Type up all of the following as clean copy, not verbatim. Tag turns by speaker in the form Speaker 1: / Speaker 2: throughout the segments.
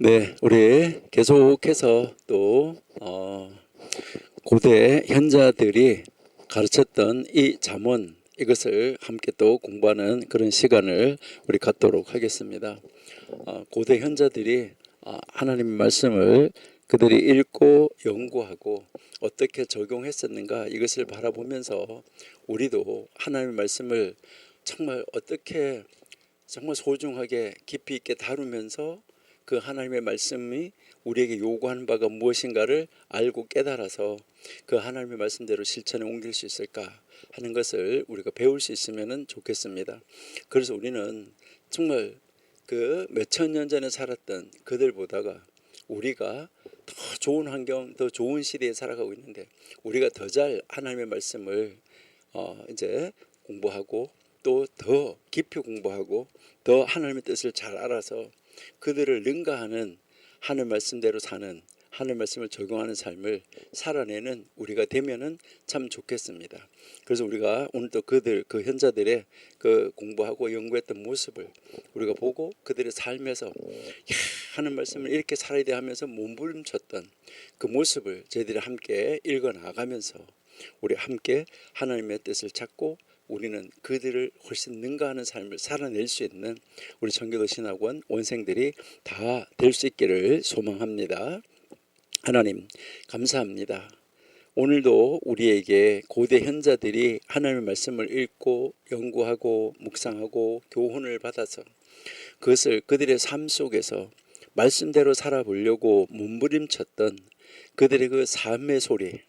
Speaker 1: 네, 우리 계속해서 또 고대 현자들이 가르쳤던 이 잠언 이것을 함께 또 공부하는 그런 시간을 우리 갖도록 하겠습니다. 고대 현자들이 하나님의 말씀을 그들이 읽고 연구하고 어떻게 적용했었는가 이것을 바라보면서 우리도 하나님의 말씀을 정말 어떻게 정말 소중하게 깊이 있게 다루면서 그 하나님의 말씀이 우리에게 요구하는 바가 무엇인가를 알고 깨달아서 그 하나님의 말씀대로 실천에 옮길 수 있을까 하는 것을 우리가 배울 수 있으면 좋겠습니다. 그래서 우리는 정말 그 몇천 년 전에 살았던 그들보다가 우리가 더 좋은 환경, 더 좋은 시대에 살아가고 있는데 우리가 더 잘 하나님의 말씀을 이제 공부하고 또 더 깊이 공부하고 더 하나님의 뜻을 잘 알아서 그들을 능가하는 하나님 말씀대로 사는 하나님 말씀을 적용하는 삶을 살아내는 우리가 되면은 참 좋겠습니다. 그래서 우리가 오늘 또 그들 그 현자들의 그 공부하고 연구했던 모습을 우리가 보고 그들의 삶에서 하나님 말씀을 이렇게 살아야 돼 하면서 몸부림쳤던 그 모습을 저희들이 함께 읽어 나가면서 우리 함께 하나님의 뜻을 찾고 우리는 그들을 훨씬 능가하는 삶을 살아낼 수 있는 우리 청교도 신학원 원생들이 다 될 수 있기를 소망합니다. 하나님 감사합니다. 오늘도 우리에게 고대 현자들이 하나님의 말씀을 읽고 연구하고 묵상하고 교훈을 받아서 그것을 그들의 삶 속에서 말씀대로 살아보려고 몸부림쳤던 그들의 그 삶의 소리,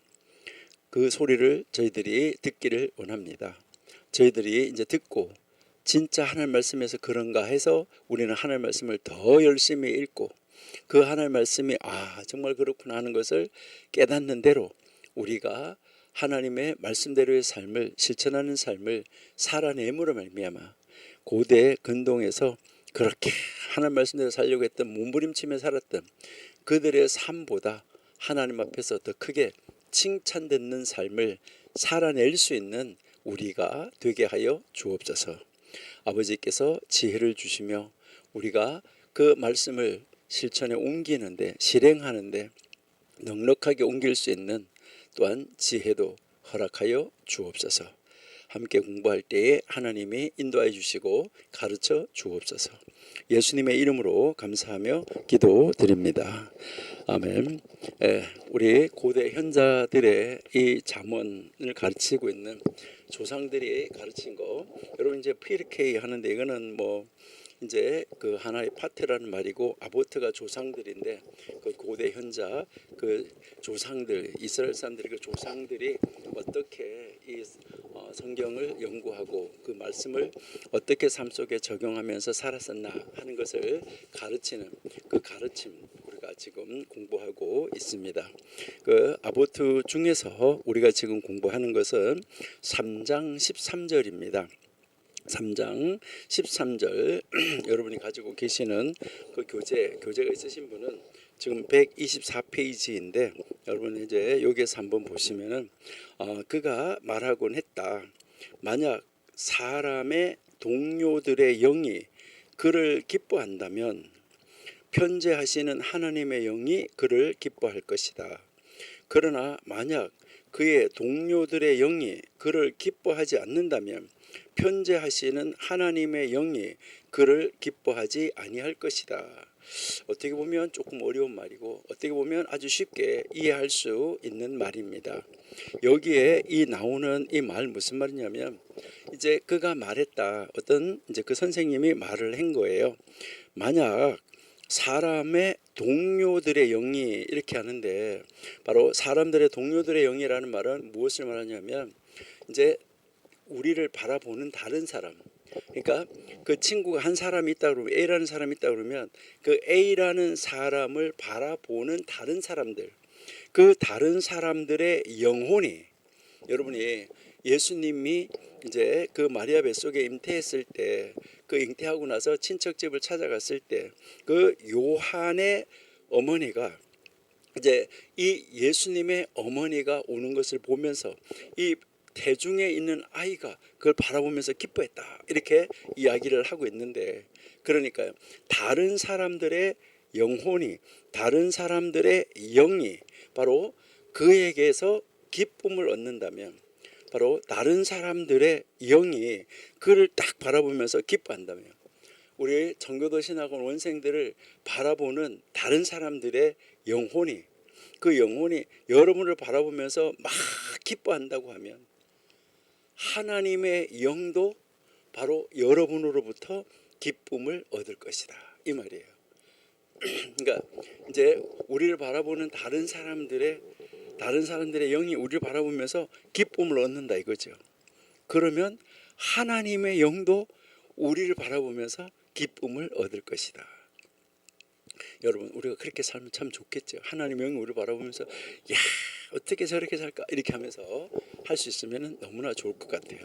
Speaker 1: 그 소리를 저희들이 듣기를 원합니다. 저희들이 이제 듣고 진짜 하나님 말씀에서 그런가 해서 우리는 하나님 말씀을 더 열심히 읽고 그 하나님 말씀이 정말 그렇구나 하는 것을 깨닫는 대로 우리가 하나님의 말씀대로의 삶을 실천하는 삶을 살아내므로 말미암아 고대 근동에서 그렇게 하나님 말씀대로 살려고 했던 몸부림치며 살았던 그들의 삶보다 하나님 앞에서 더 크게 칭찬받는 삶을 살아낼 수 있는 우리가 되게 하여 주옵소서. 아버지께서 지혜를 주시며 우리가 그 말씀을 실천에 옮기는데 실행하는데 넉넉하게 옮길 수 있는 또한 지혜도 허락하여 주옵소서. 함께 공부할 때에 하나님이 인도하여 주시고 가르쳐 주옵소서. 예수님의 이름으로 감사하며 기도드립니다. 아멘. 우리 고대 현자들의 이 잠언을 가르치고 있는 조상들이 가르친 거 여러분 이제 PLK 하는데 이거는 뭐 이제 그 하나의 파트라는 말이고 아보트가 조상들인데 그 고대 현자 그 조상들 이스라엘 사람들의 그 조상들이 어떻게 이 성경을 연구하고 그 말씀을 어떻게 삶 속에 적용하면서 살았었나 하는 것을 가르치는 그 가르침 우리가 지금 공부하고 있습니다. 그 아보트 중에서 우리가 지금 공부하는 것은 3장 13절입니다. 3장 13절 여러분이 가지고 계시는 그 교재가 있으신 분은 지금 124페이지인데 여러분 이제 여기에서 한번 보시면은 그가 말하곤 했다. 만약 사람의 동료들의 영이 그를 기뻐한다면 편재하시는 하나님의 영이 그를 기뻐할 것이다. 그러나 만약 그의 동료들의 영이 그를 기뻐하지 않는다면 편재하시는 하나님의 영이 그를 기뻐하지 아니할 것이다. 어떻게 보면 조금 어려운 말이고 어떻게 보면 아주 쉽게 이해할 수 있는 말입니다. 여기에 이 나오는 이 말 무슨 말이냐면 이제 그가 말했다. 어떤 이제 그 선생님이 말을 한 거예요. 만약 사람의 동료들의 영이 이렇게 하는데 바로 사람들의 동료들의 영이라는 말은 무엇을 말하냐면 이제 우리를 바라보는 다른 사람, 그러니까 그 친구가 한 사람이 있다 그러면 A라는 사람이 있다 그러면 그 A라는 사람을 바라보는 다른 사람들, 그 다른 사람들의 영혼이 여러분이 예수님이 이제 그 마리아 뱃속에 잉태했을 때 그 잉태하고 나서 친척집을 찾아갔을 때 그 요한의 어머니가 이제 이 예수님의 어머니가 오는 것을 보면서 이 대중에 있는 아이가 그걸 바라보면서 기뻐했다 이렇게 이야기를 하고 있는데 그러니까요 다른 사람들의 영혼이, 다른 사람들의 영이 바로 그에게서 기쁨을 얻는다면, 바로 다른 사람들의 영이 그를 딱 바라보면서 기뻐한다면, 우리 정교도 신학원 원생들을 바라보는 다른 사람들의 영혼이, 그 영혼이 여러분을 바라보면서 막 기뻐한다고 하면 하나님의 영도 바로 여러분으로부터 기쁨을 얻을 것이다, 이 말이에요. 그러니까 이제 우리를 바라보는 다른 사람들의 영이 우리를 바라보면서 기쁨을 얻는다 이거죠. 그러면 하나님의 영도 우리를 바라보면서 기쁨을 얻을 것이다. 여러분, 우리가 그렇게 살면 참 좋겠죠. 하나님의 영이 우리를 바라보면서 야, 어떻게 저렇게 살까 이렇게 하면서 할 수 있으면 너무나 좋을 것 같아요.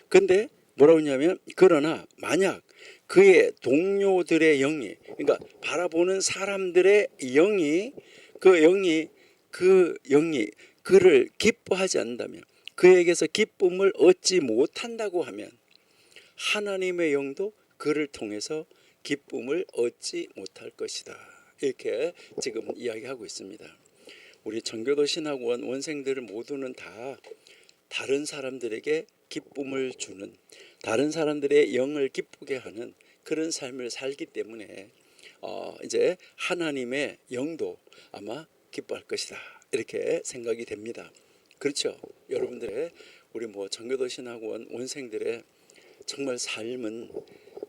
Speaker 1: 근데 뭐라고 하냐면, 그러나 만약 그의 동료들의 영이, 그러니까 바라보는 사람들의 영이, 그 영이 그를 기뻐하지 않는다면, 그에게서 기쁨을 얻지 못한다고 하면 하나님의 영도 그를 통해서 기쁨을 얻지 못할 것이다, 이렇게 지금 이야기하고 있습니다. 우리 정교도 신학원 원생들 모두는 다 다른 사람들에게 기쁨을 주는, 다른 사람들의 영을 기쁘게 하는 그런 삶을 살기 때문에 이제 하나님의 영도 아마 기뻐할 것이다, 이렇게 생각이 됩니다. 그렇죠? 여러분들의 우리 정교도 신학원 원생들의 정말 삶은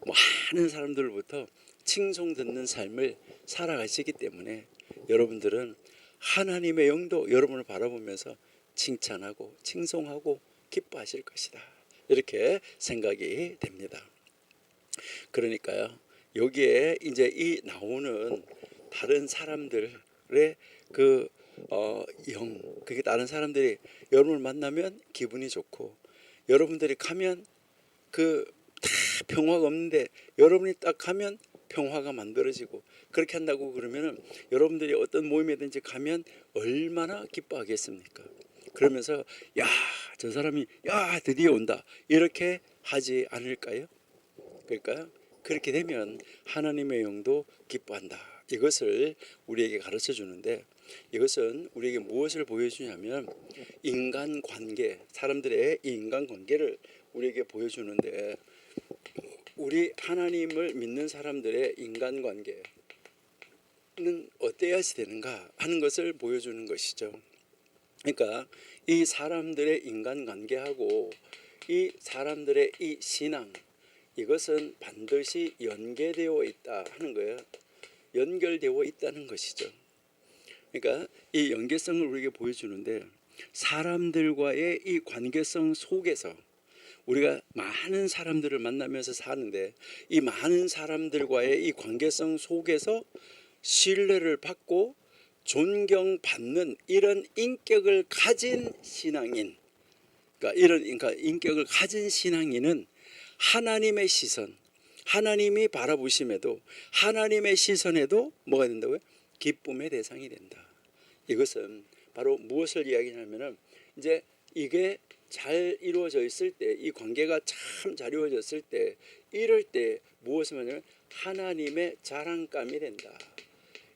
Speaker 1: 많은 사람들로부터 칭송 듣는 삶을 살아가시기 때문에 여러분들은 하나님의 영도 여러분을 바라보면서 칭찬하고 칭송하고 기뻐하실 것이다, 이렇게 생각이 됩니다. 그러니까요, 여기에 이제 이 나오는 다른 사람들의 그 그게 다른 사람들이 여러분을 만나면 기분이 좋고, 여러분들이 가면 그 다 평화가 없는데 여러분이 딱 가면 평화가 만들어지고, 그렇게 한다고 그러면은 여러분들이 어떤 모임에든지 가면 얼마나 기뻐하겠습니까? 그러면서 야, 저 사람이 야 드디어 온다, 이렇게 하지 않을까요? 그러니까 그렇게 되면 하나님의 영도 기뻐한다, 이것을 우리에게 가르쳐 주는데, 이것은 우리에게 무엇을 보여주냐면 인간관계, 사람들의 인간관계를 우리에게 보여주는데, 우리 하나님을 믿는 사람들의 인간관계는 어때야지 되는가 하는 것을 보여주는 것이죠. 그러니까 이 사람들의 인간관계하고 이 사람들의 이 신앙, 이것은 반드시 연계되어 있다 하는 거예요. 연결되어 있다는 것이죠. 그러니까 이 연계성을 우리에게 보여주는데, 사람들과의 이 관계성 속에서 우리가 많은 사람들을 만나면서 사는데, 이 많은 사람들과의 이 관계성 속에서 신뢰를 받고 존경받는 이런 인격을 가진 신앙인, 그러니까 인격을 가진 신앙인은 하나님의 시선, 하나님이 바라보심에도, 하나님의 시선에도 뭐가 된다고요? 기쁨의 대상이 된다. 이것은 바로 무엇을 이야기하냐면은, 이제 이게 잘 이루어져 있을 때, 이 관계가 참 잘 이루어졌을 때, 이럴 때 무엇을 하냐면 하나님의 자랑감이 된다.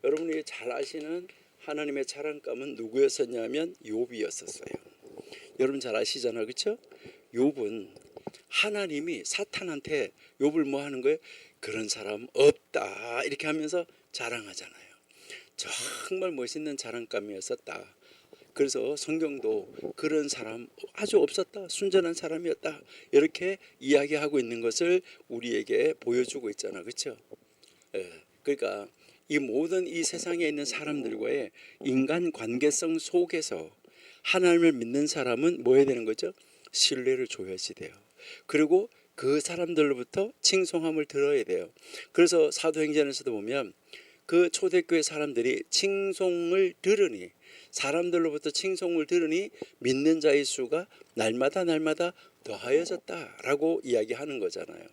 Speaker 1: 여러분이 잘 아시는 하나님의 자랑감은 누구였었냐면 욥이었었어요. 여러분 잘 아시잖아요, 그렇죠? 욥은 하나님이 사탄한테 욥을 뭐 하는 거예요? 그런 사람 없다, 이렇게 하면서 자랑하잖아요. 정말 멋있는 자랑감이었었다. 그래서 성경도 그런 사람 아주 없었다, 순전한 사람이었다, 이렇게 이야기하고 있는 것을 우리에게 보여주고 있잖아, 그렇죠? 그러니까 이 모든 이 세상에 있는 사람들과의 인간 관계성 속에서 하나님을 믿는 사람은 뭐 해야 되는 거죠? 신뢰를 줘야지 돼요. 그리고 그 사람들로부터 칭송함을 들어야 돼요. 그래서 사도행전에서도 보면 그 초대교회 사람들이 칭송을 들으니, 사람들로부터 칭송을 들으니 믿는 자의 수가 날마다 더하여졌다라고 이야기하는 거잖아요.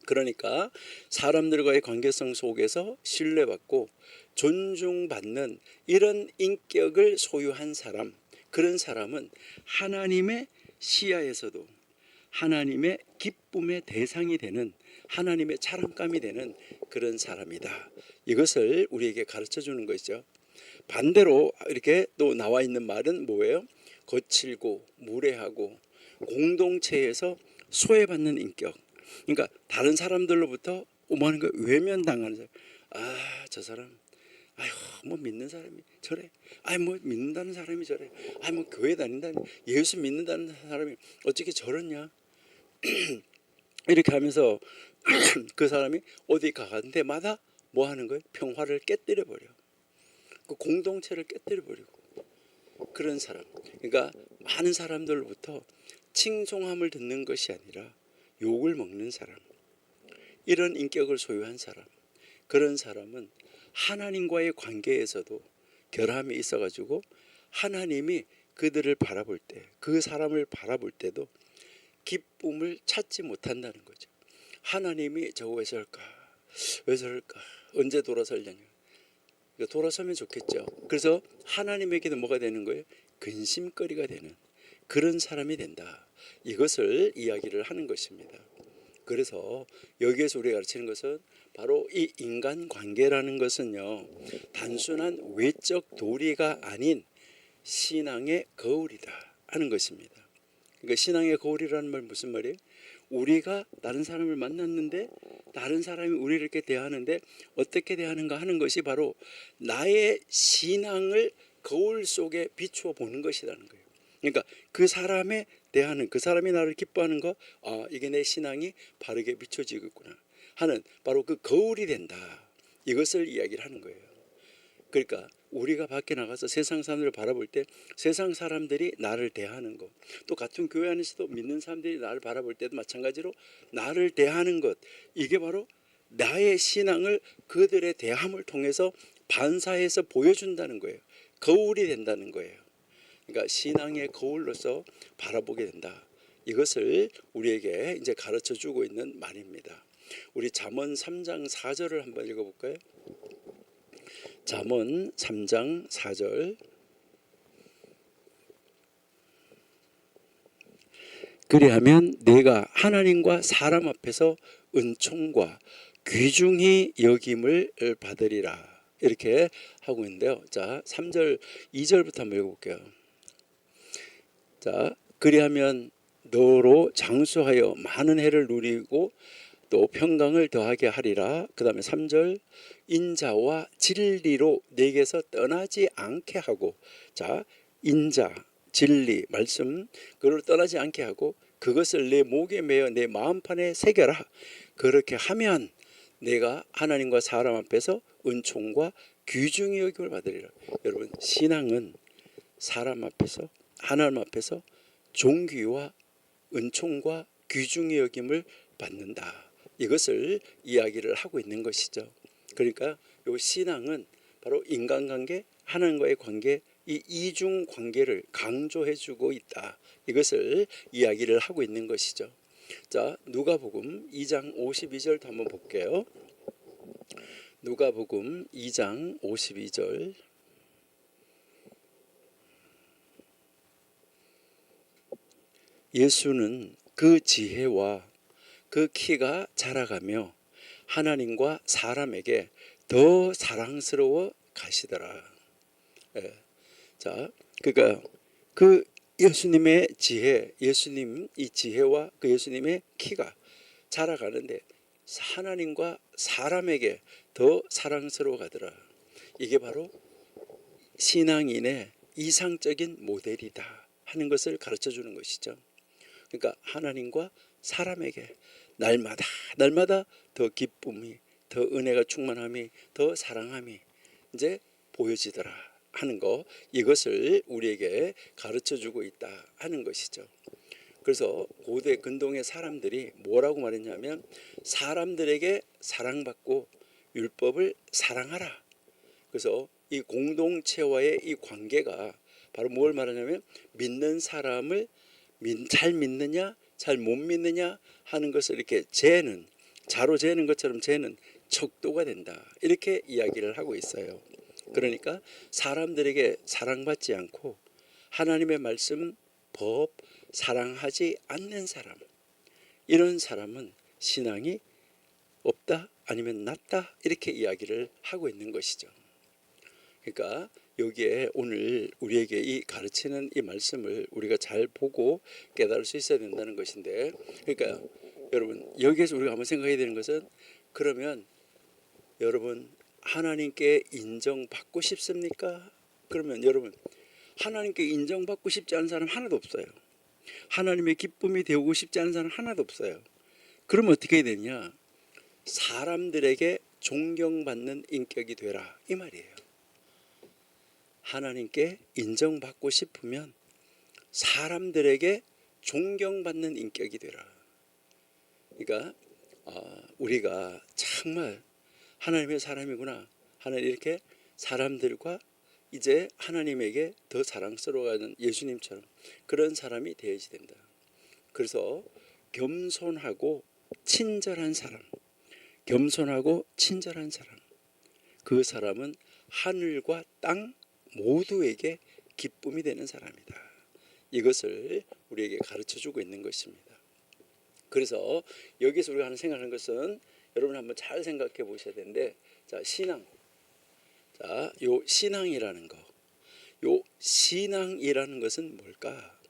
Speaker 1: 그러니까 사람들과의 관계성 속에서 신뢰받고 존중받는 이런 인격을 소유한 사람, 그런 사람은 하나님의 시야에서도 하나님의 기쁨의 대상이 되는, 하나님의 자랑감이 되는 그런 사람이다. 이것을 우리에게 가르쳐 주는 것이죠. 반대로 이렇게 또 나와 있는 말은 뭐예요? 거칠고 무례하고 공동체에서 소외받는 인격. 그러니까 다른 사람들로부터 오만한 거 외면당하는 사람. 아, 저 사람, 아유, 뭐 믿는 사람이 저래. 아이, 뭐 믿는다는 사람이 저래. 아이, 뭐 교회 다닌다는, 예수 믿는다는 사람이 어떻게 저러냐. 이렇게 하면서 그 사람이 어디 가는 데마다 뭐 하는 거예요? 평화를 깨뜨려 버려. 그 공동체를 깨뜨려 버리고. 그런 사람. 그러니까 많은 사람들로부터 칭송함을 듣는 것이 아니라 욕을 먹는 사람. 이런 인격을 소유한 사람. 그런 사람은 하나님과의 관계에서도 결함이 있어가지고 하나님이 그들을 바라볼 때, 그 사람을 바라볼 때도 기쁨을 찾지 못한다는 거죠. 하나님이 저거 왜 저럴까? 왜 저럴까? 언제 돌아설려냐? 돌아서면 좋겠죠. 그래서 하나님에게도 뭐가 되는 거예요? 근심거리가 되는 그런 사람이 된다. 이것을 이야기를 하는 것입니다. 그래서 여기에서 우리가 가르치는 것은 바로 이 인간관계라는 것은요, 단순한 외적 도리가 아닌 신앙의 거울이다 하는 것입니다. 그러니까 신앙의 거울이라는 말 무슨 말이에요? 우리가 다른 사람을 만났는데 다른 사람이 우리를 이렇게 대하는데 어떻게 대하는가 하는 것이 바로 나의 신앙을 거울 속에 비추어 보는 것이라는 거예요. 그러니까 그 사람에 대하는, 그 사람이 나를 기뻐하는 거, 아, 이게 내 신앙이 바르게 비춰지고 있구나 하는 바로 그 거울이 된다. 이것을 이야기를 하는 거예요. 그러니까 우리가 밖에 나가서 세상 사람들을 바라볼 때 세상 사람들이 나를 대하는 것, 또 같은 교회 안에서도 믿는 사람들이 나를 바라볼 때도 마찬가지로 나를 대하는 것, 이게 바로 나의 신앙을 그들의 대함을 통해서 반사해서 보여준다는 거예요. 거울이 된다는 거예요. 그러니까 신앙의 거울로서 바라보게 된다. 이것을 우리에게 이제 가르쳐 주고 있는 말입니다. 우리 잠언 3장 4절을 한번 읽어볼까요? 잠언 3장 4절. 그리하면 내가 하나님과 사람 앞에서 은총과 귀중히 여김을 받으리라. 이렇게 하고 있는데요. 자, 3절 2절부터 한번 읽어볼게요. 자, 그리하면 너로 장수하여 많은 해를 누리고 또 평강을 더하게 하리라. 그 다음에 3절 인자와 진리로 내게서 떠나지 않게 하고, 자, 인자, 진리, 말씀, 그걸 떠나지 않게 하고 그것을 내 목에 매어 내 마음판에 새겨라. 그렇게 하면 내가 하나님과 사람 앞에서 은총과 귀중히 여김을 받으리라. 여러분, 신앙은 사람 앞에서, 하나님 앞에서 존귀와 은총과 귀중히 여김을 받는다. 이것을 이야기를 하고 있는 것이죠. 그러니까 이 신앙은 바로 인간관계, 하나님과의 관계, 이 이중 관계를 강조해주고 있다. 이것을 이야기를 하고 있는 것이죠. 자, 누가복음 2장 52절도 한번 볼게요. 누가복음 2장 52절. 예수는 그 지혜와 그 키가 자라가며 하나님과 사람에게 더 사랑스러워 가시더라. 예. 자, 그러니까 그 예수님의 지혜, 예수님 이 지혜와 그 예수님의 키가 자라가는데 하나님과 사람에게 더 사랑스러워 가더라. 이게 바로 신앙인의 이상적인 모델이다 하는 것을 가르쳐 주는 것이죠. 그러니까 하나님과 사람에게 날마다 더 기쁨이, 더 은혜가 충만함이, 더 사랑함이 이제 보여지더라 하는 거, 이것을 우리에게 가르쳐 주고 있다 하는 것이죠. 그래서 고대 근동의 사람들이 뭐라고 말했냐면 사람들에게 사랑받고 율법을 사랑하라. 그래서 이 공동체와의 이 관계가 바로 뭘 말하냐면 믿는 사람을 잘 믿느냐 잘 못 믿느냐 하는 것을 이렇게 재는, 자로 재는 것처럼 재는 척도가 된다. 이렇게 이야기를 하고 있어요. 그러니까 사람들에게 사랑받지 않고 하나님의 말씀, 법 사랑하지 않는 사람, 이런 사람은 신앙이 없다 아니면 낫다 이렇게 이야기를 하고 있는 것이죠. 그러니까 여기에 오늘 우리에게 이 가르치는 이 말씀을 우리가 잘 보고 깨달을 수 있어야 된다는 것인데, 그러니까 여러분 여기에서 우리가 한번 생각해야 되는 것은, 그러면 여러분 하나님께 인정받고 싶습니까? 그러면 여러분 하나님께 인정받고 싶지 않은 사람 하나도 없어요. 하나님의 기쁨이 되고 싶지 않은 사람 하나도 없어요. 그러면 어떻게 해야 되냐? 사람들에게 존경받는 인격이 되라 이 말이에요. 하나님께 인정받고 싶으면 사람들에게 존경받는 인격이 되라. 그러니까 우리가 정말 하나님의 사람이구나 하는 이렇게 사람들과 이제 하나님에게 더 사랑스러워하는 예수님처럼 그런 사람이 되어야지 된다. 그래서 겸손하고 친절한 사람, 겸손하고 친절한 사람, 그 사람은 하늘과 땅 모두에게 기쁨이 되는 사람이다. 이것을 우리에게 가르쳐주고 있는 것입니다. 그래서 여기서 우리가 하는 생각하는 것은, 여러분 한번 잘 생각해 보셔야 되는데, 자, 신앙. 자, 요 신앙이라는 거, 요 신앙이라는 것은 뭘까?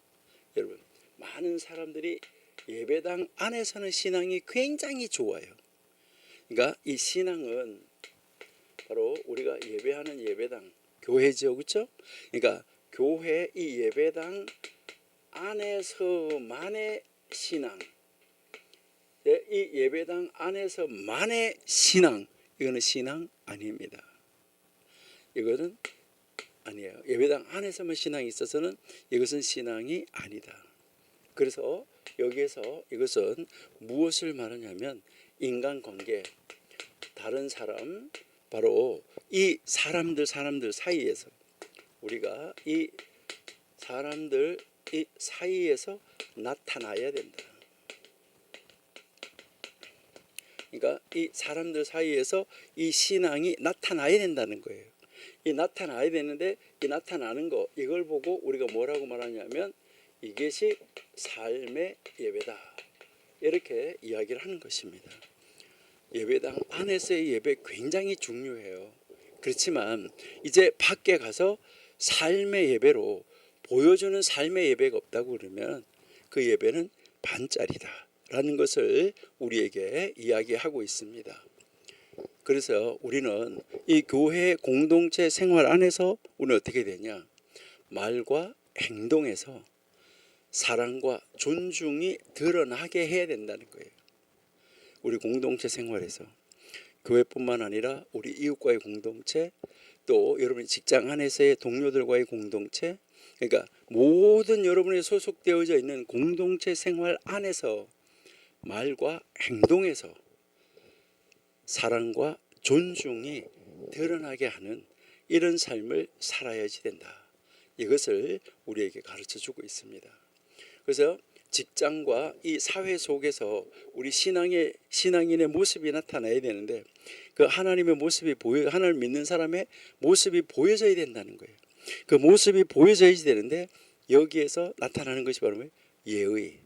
Speaker 1: 여러분, 많은 사람들이 예배당 안에서는 신앙이 굉장히 좋아요. 그러니까 이 신앙은 바로 우리가 예배하는 예배당, 교회죠, 그렇죠? 그러니까 교회 이 예배당 안에서만의 신앙, 이 예배당 안에서만의 신앙, 이거는 신앙 아닙니다. 이거는 아니에요. 예배당 안에서만 신앙이 있어서는 이것은 신앙이 아니다. 그래서 여기에서 이것은 무엇을 말하냐면 인간관계, 다른 사람, 바로 이 사람들 사이에서, 우리가 이 사람들 이 사이에서 나타나야 된다. 그러니까 이 사람들 사이에서 이 신앙이 나타나야 된다는 거예요. 이 나타나야 되는데, 이 나타나는 거, 이걸 보고 우리가 뭐라고 말하냐면 이것이 삶의 예배다, 이렇게 이야기를 하는 것입니다. 예배당 안에서의 예배 굉장히 중요해요. 그렇지만 이제 밖에 가서 삶의 예배로 보여주는 삶의 예배가 없다고 그러면 그 예배는 반짜리다 라는 것을 우리에게 이야기하고 있습니다. 그래서 우리는 이 교회 공동체 생활 안에서 우리는 어떻게 되냐? 말과 행동에서 사랑과 존중이 드러나게 해야 된다는 거예요. 우리 공동체 생활에서, 교회뿐만 아니라 우리 이웃과의 공동체, 또 여러분의 직장 안에서의 동료들과의 공동체, 그러니까 모든 여러분이 소속되어져 있는 공동체 생활 안에서 말과 행동에서 사랑과 존중이 드러나게 하는 이런 삶을 살아야지 된다. 이것을 우리에게 가르쳐주고 있습니다. 그래서 직장과 이 사회 속에서 우리 신앙인의 모습이 나타나야 되는데, 그 하나님의 모습이 하나님을 믿는 사람의 모습이 보여져야 된다는 거예요. 그 모습이 보여져야 되는데, 여기에서 나타나는 것이 바로 예의,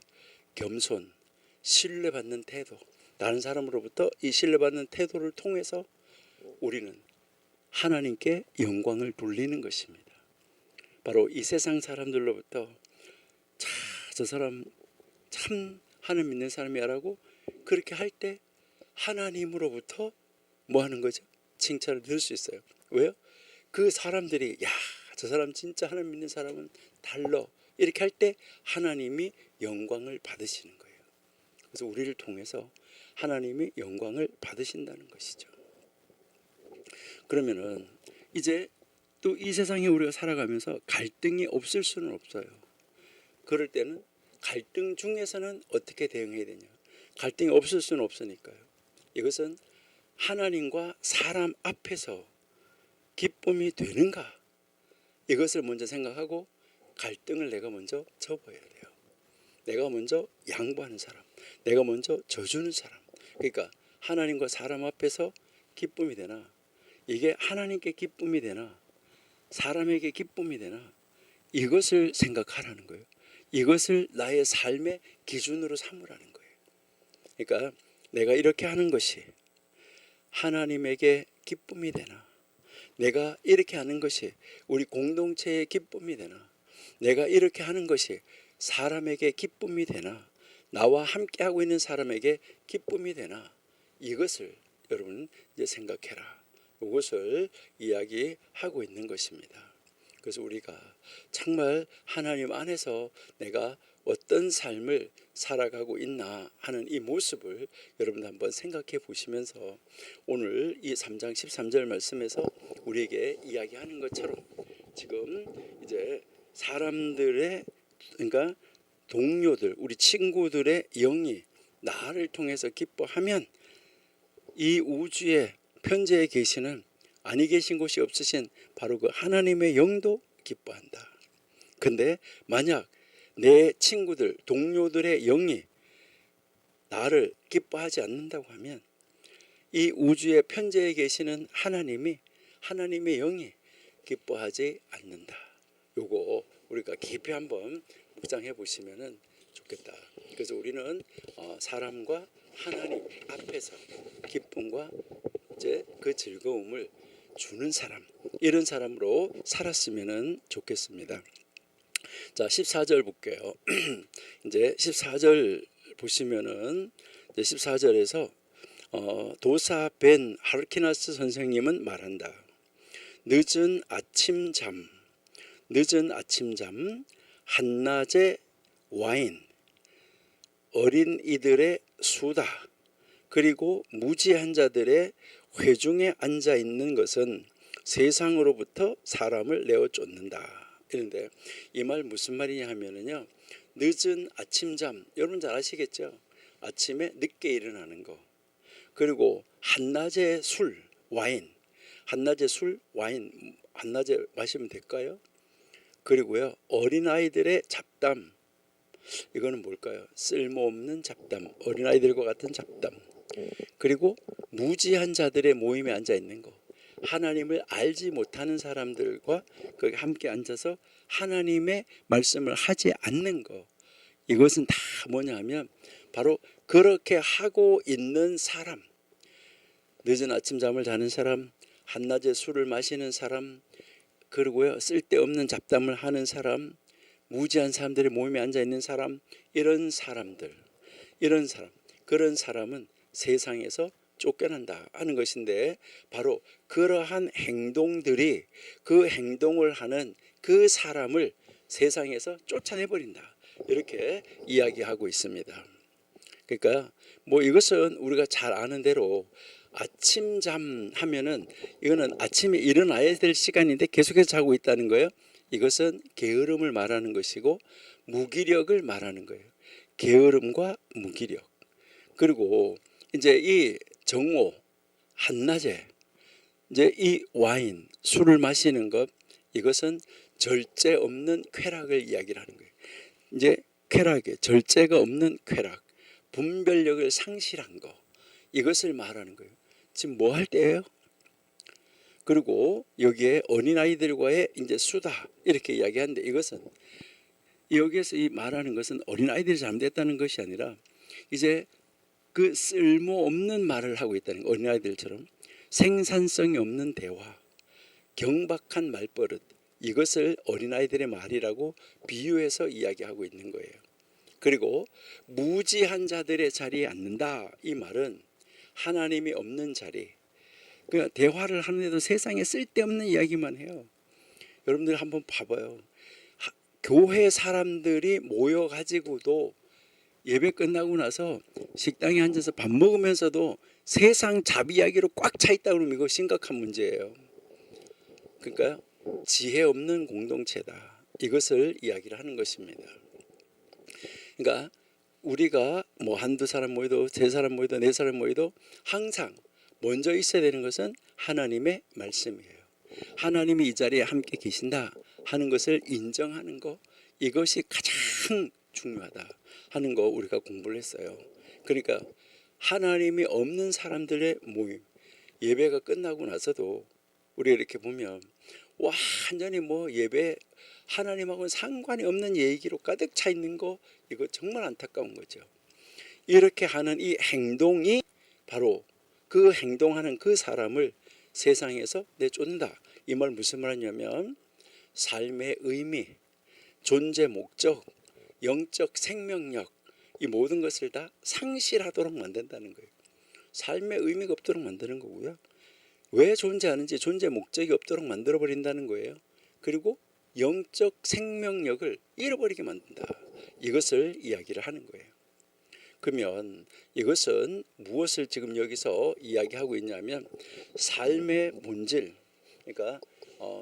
Speaker 1: 겸손, 신뢰받는 태도, 다른 사람으로부터 이 신뢰받는 태도를 통해서 우리는 하나님께 영광을 돌리는 것입니다. 바로 이 세상 사람들로부터 저 사람 참 하나님 믿는 사람이야라고 그렇게 할 때 하나님으로부터 뭐 하는 거죠? 칭찬을 들을 수 있어요. 왜요? 그 사람들이 야, 저 사람 진짜 하나님 믿는 사람은 달라, 이렇게 할 때 하나님이 영광을 받으시는 거예요. 그래서 우리를 통해서 하나님이 영광을 받으신다는 것이죠. 그러면은 이제 또 이 세상에 우리가 살아가면서 갈등이 없을 수는 없어요. 그럴 때는 갈등 중에서는 어떻게 대응해야 되냐? 갈등이 없을 수는 없으니까요. 이것은 하나님과 사람 앞에서 기쁨이 되는가? 이것을 먼저 생각하고 갈등을 내가 먼저 접어야 돼요. 내가 먼저 양보하는 사람, 내가 먼저 져주는 사람. 그러니까 하나님과 사람 앞에서 기쁨이 되나? 이게 하나님께 기쁨이 되나? 사람에게 기쁨이 되나? 이것을 생각하라는 거예요. 이것을 나의 삶의 기준으로 삼으라는 거예요. 그러니까 내가 이렇게 하는 것이 하나님에게 기쁨이 되나? 내가 이렇게 하는 것이 우리 공동체의 기쁨이 되나? 내가 이렇게 하는 것이 사람에게 기쁨이 되나? 나와 함께 하고 있는 사람에게 기쁨이 되나? 이것을 여러분 이제 생각해라. 이것을 이야기하고 있는 것입니다. 그래서 우리가 정말 하나님 안에서 내가 어떤 삶을 살아가고 있나 하는 이 모습을 여러분 한번 생각해 보시면서 오늘 이 3장 13절 말씀에서 우리에게 이야기하는 것처럼 지금 이제 사람들의 그러니까 동료들 우리 친구들의 영이 나를 통해서 기뻐하면 이 우주에 편재에 계시는 아니 계신 곳이 없으신 바로 그 하나님의 영도 기뻐한다. 근데 만약 내 친구들 동료들의 영이 나를 기뻐하지 않는다고 하면 이 우주의 편재에 계시는 하나님의 영이 기뻐하지 않는다. 요거 우리가 깊이 한번 묵상해 보시면은 좋겠다. 그래서 우리는 사람과 하나님 앞에서 기쁨과 이제 그 즐거움을 주는 사람, 이런 사람으로 살았으면 좋겠습니다. 자, 14절 볼게요. 이제 14절 보시면은 이제 14절에서 도사 벤 하르키나스 선생님은 말한다. 늦은 아침잠, 한낮의 와인, 어린이들의 수다, 그리고 무지한 자들의 회중에 앉아 있는 것은 세상으로부터 사람을 내어 쫓는다. 이런데 이 말 무슨 말이냐 하면은요, 늦은 아침잠, 여러분 잘 아시겠죠? 아침에 늦게 일어나는 거. 그리고 한낮에 술, 와인, 한낮에 마시면 될까요? 그리고요, 어린아이들의 잡담, 이거는 뭘까요? 쓸모없는 잡담, 어린아이들과 같은 잡담. 그리고 무지한 자들의 모임에 앉아 있는 거, 하나님을 알지 못하는 사람들과 거기 함께 앉아서 하나님의 말씀을 하지 않는 거, 이것은 다 뭐냐 하면 바로 그렇게 하고 있는 사람, 늦은 아침잠을 자는 사람, 한낮에 술을 마시는 사람, 그리고요 쓸데없는 잡담을 하는 사람, 무지한 사람들의 모임에 앉아 있는 사람, 이런 그런 사람은 세상에서 쫓겨난다 하는 것인데, 바로 그러한 행동들이 그 행동을 하는 그 사람을 세상에서 쫓아내버린다, 이렇게 이야기하고 있습니다. 그러니까 뭐 이것은 우리가 잘 아는 대로 아침잠 하면은 이거는 아침에 일어나야 될 시간인데 계속해서 자고 있다는 거예요. 이것은 게으름을 말하는 것이고 무기력을 말하는 거예요. 게으름과 무기력. 그리고 이제 이 정오, 한낮에 이제 이 와인, 술을 마시는 것, 이것은 절제 없는 쾌락을 이야기를 하는 거예요. 이제 쾌락에 절제가 없는 쾌락, 분별력을 상실한 거, 이것을 말하는 거예요. 지금 뭐 할 때예요? 그리고 여기에 어린아이들과의 이제 수다, 이렇게 이야기하는데, 이것은 여기에서 이 말하는 것은 어린아이들이 잘못됐다는 것이 아니라 이제 그 쓸모없는 말을 하고 있다는 거예요. 어린아이들처럼 생산성이 없는 대화, 경박한 말버릇, 이것을 어린아이들의 말이라고 비유해서 이야기하고 있는 거예요. 그리고 무지한 자들의 자리에 앉는다, 이 말은 하나님이 없는 자리, 그러니까 대화를 하는데도 세상에 쓸데없는 이야기만 해요. 여러분들 한번 봐봐요. 교회 사람들이 모여가지고도 예배 끝나고 나서 식당에 앉아서 밥 먹으면서도 세상 잡 이야기로 꽉 차 있다 그러면 이거 심각한 문제예요. 그러니까 지혜 없는 공동체다, 이것을 이야기를 하는 것입니다. 그러니까 우리가 뭐 한두 사람 모여도 세 사람 모여도 네 사람 모여도 항상 먼저 있어야 되는 것은 하나님의 말씀이에요. 하나님이 이 자리에 함께 계신다 하는 것을 인정하는 것, 이것이 가장 중요하다 하는 거 우리가 공부를 했어요. 그러니까 하나님이 없는 사람들의 모임, 예배가 끝나고 나서도 우리 이렇게 보면 완전히 뭐 예배 하나님하고는 상관이 없는 얘기로 가득 차 있는 거, 이거 정말 안타까운 거죠. 이렇게 하는 이 행동이 바로 그 행동하는 그 사람을 세상에서 내쫓는다. 이 말 무슨 말이냐면 삶의 의미, 존재 목적, 영적 생명력 이 모든 것을 다 상실하도록 만든다는 거예요. 삶의 의미가 없도록 만드는 거고요. 왜 존재하는지 존재 목적이 없도록 만들어 버린다는 거예요. 그리고 영적 생명력을 잃어버리게 만든다. 이것을 이야기를 하는 거예요. 그러면 이것은 무엇을 지금 여기서 이야기하고 있냐면 삶의 본질, 그러니까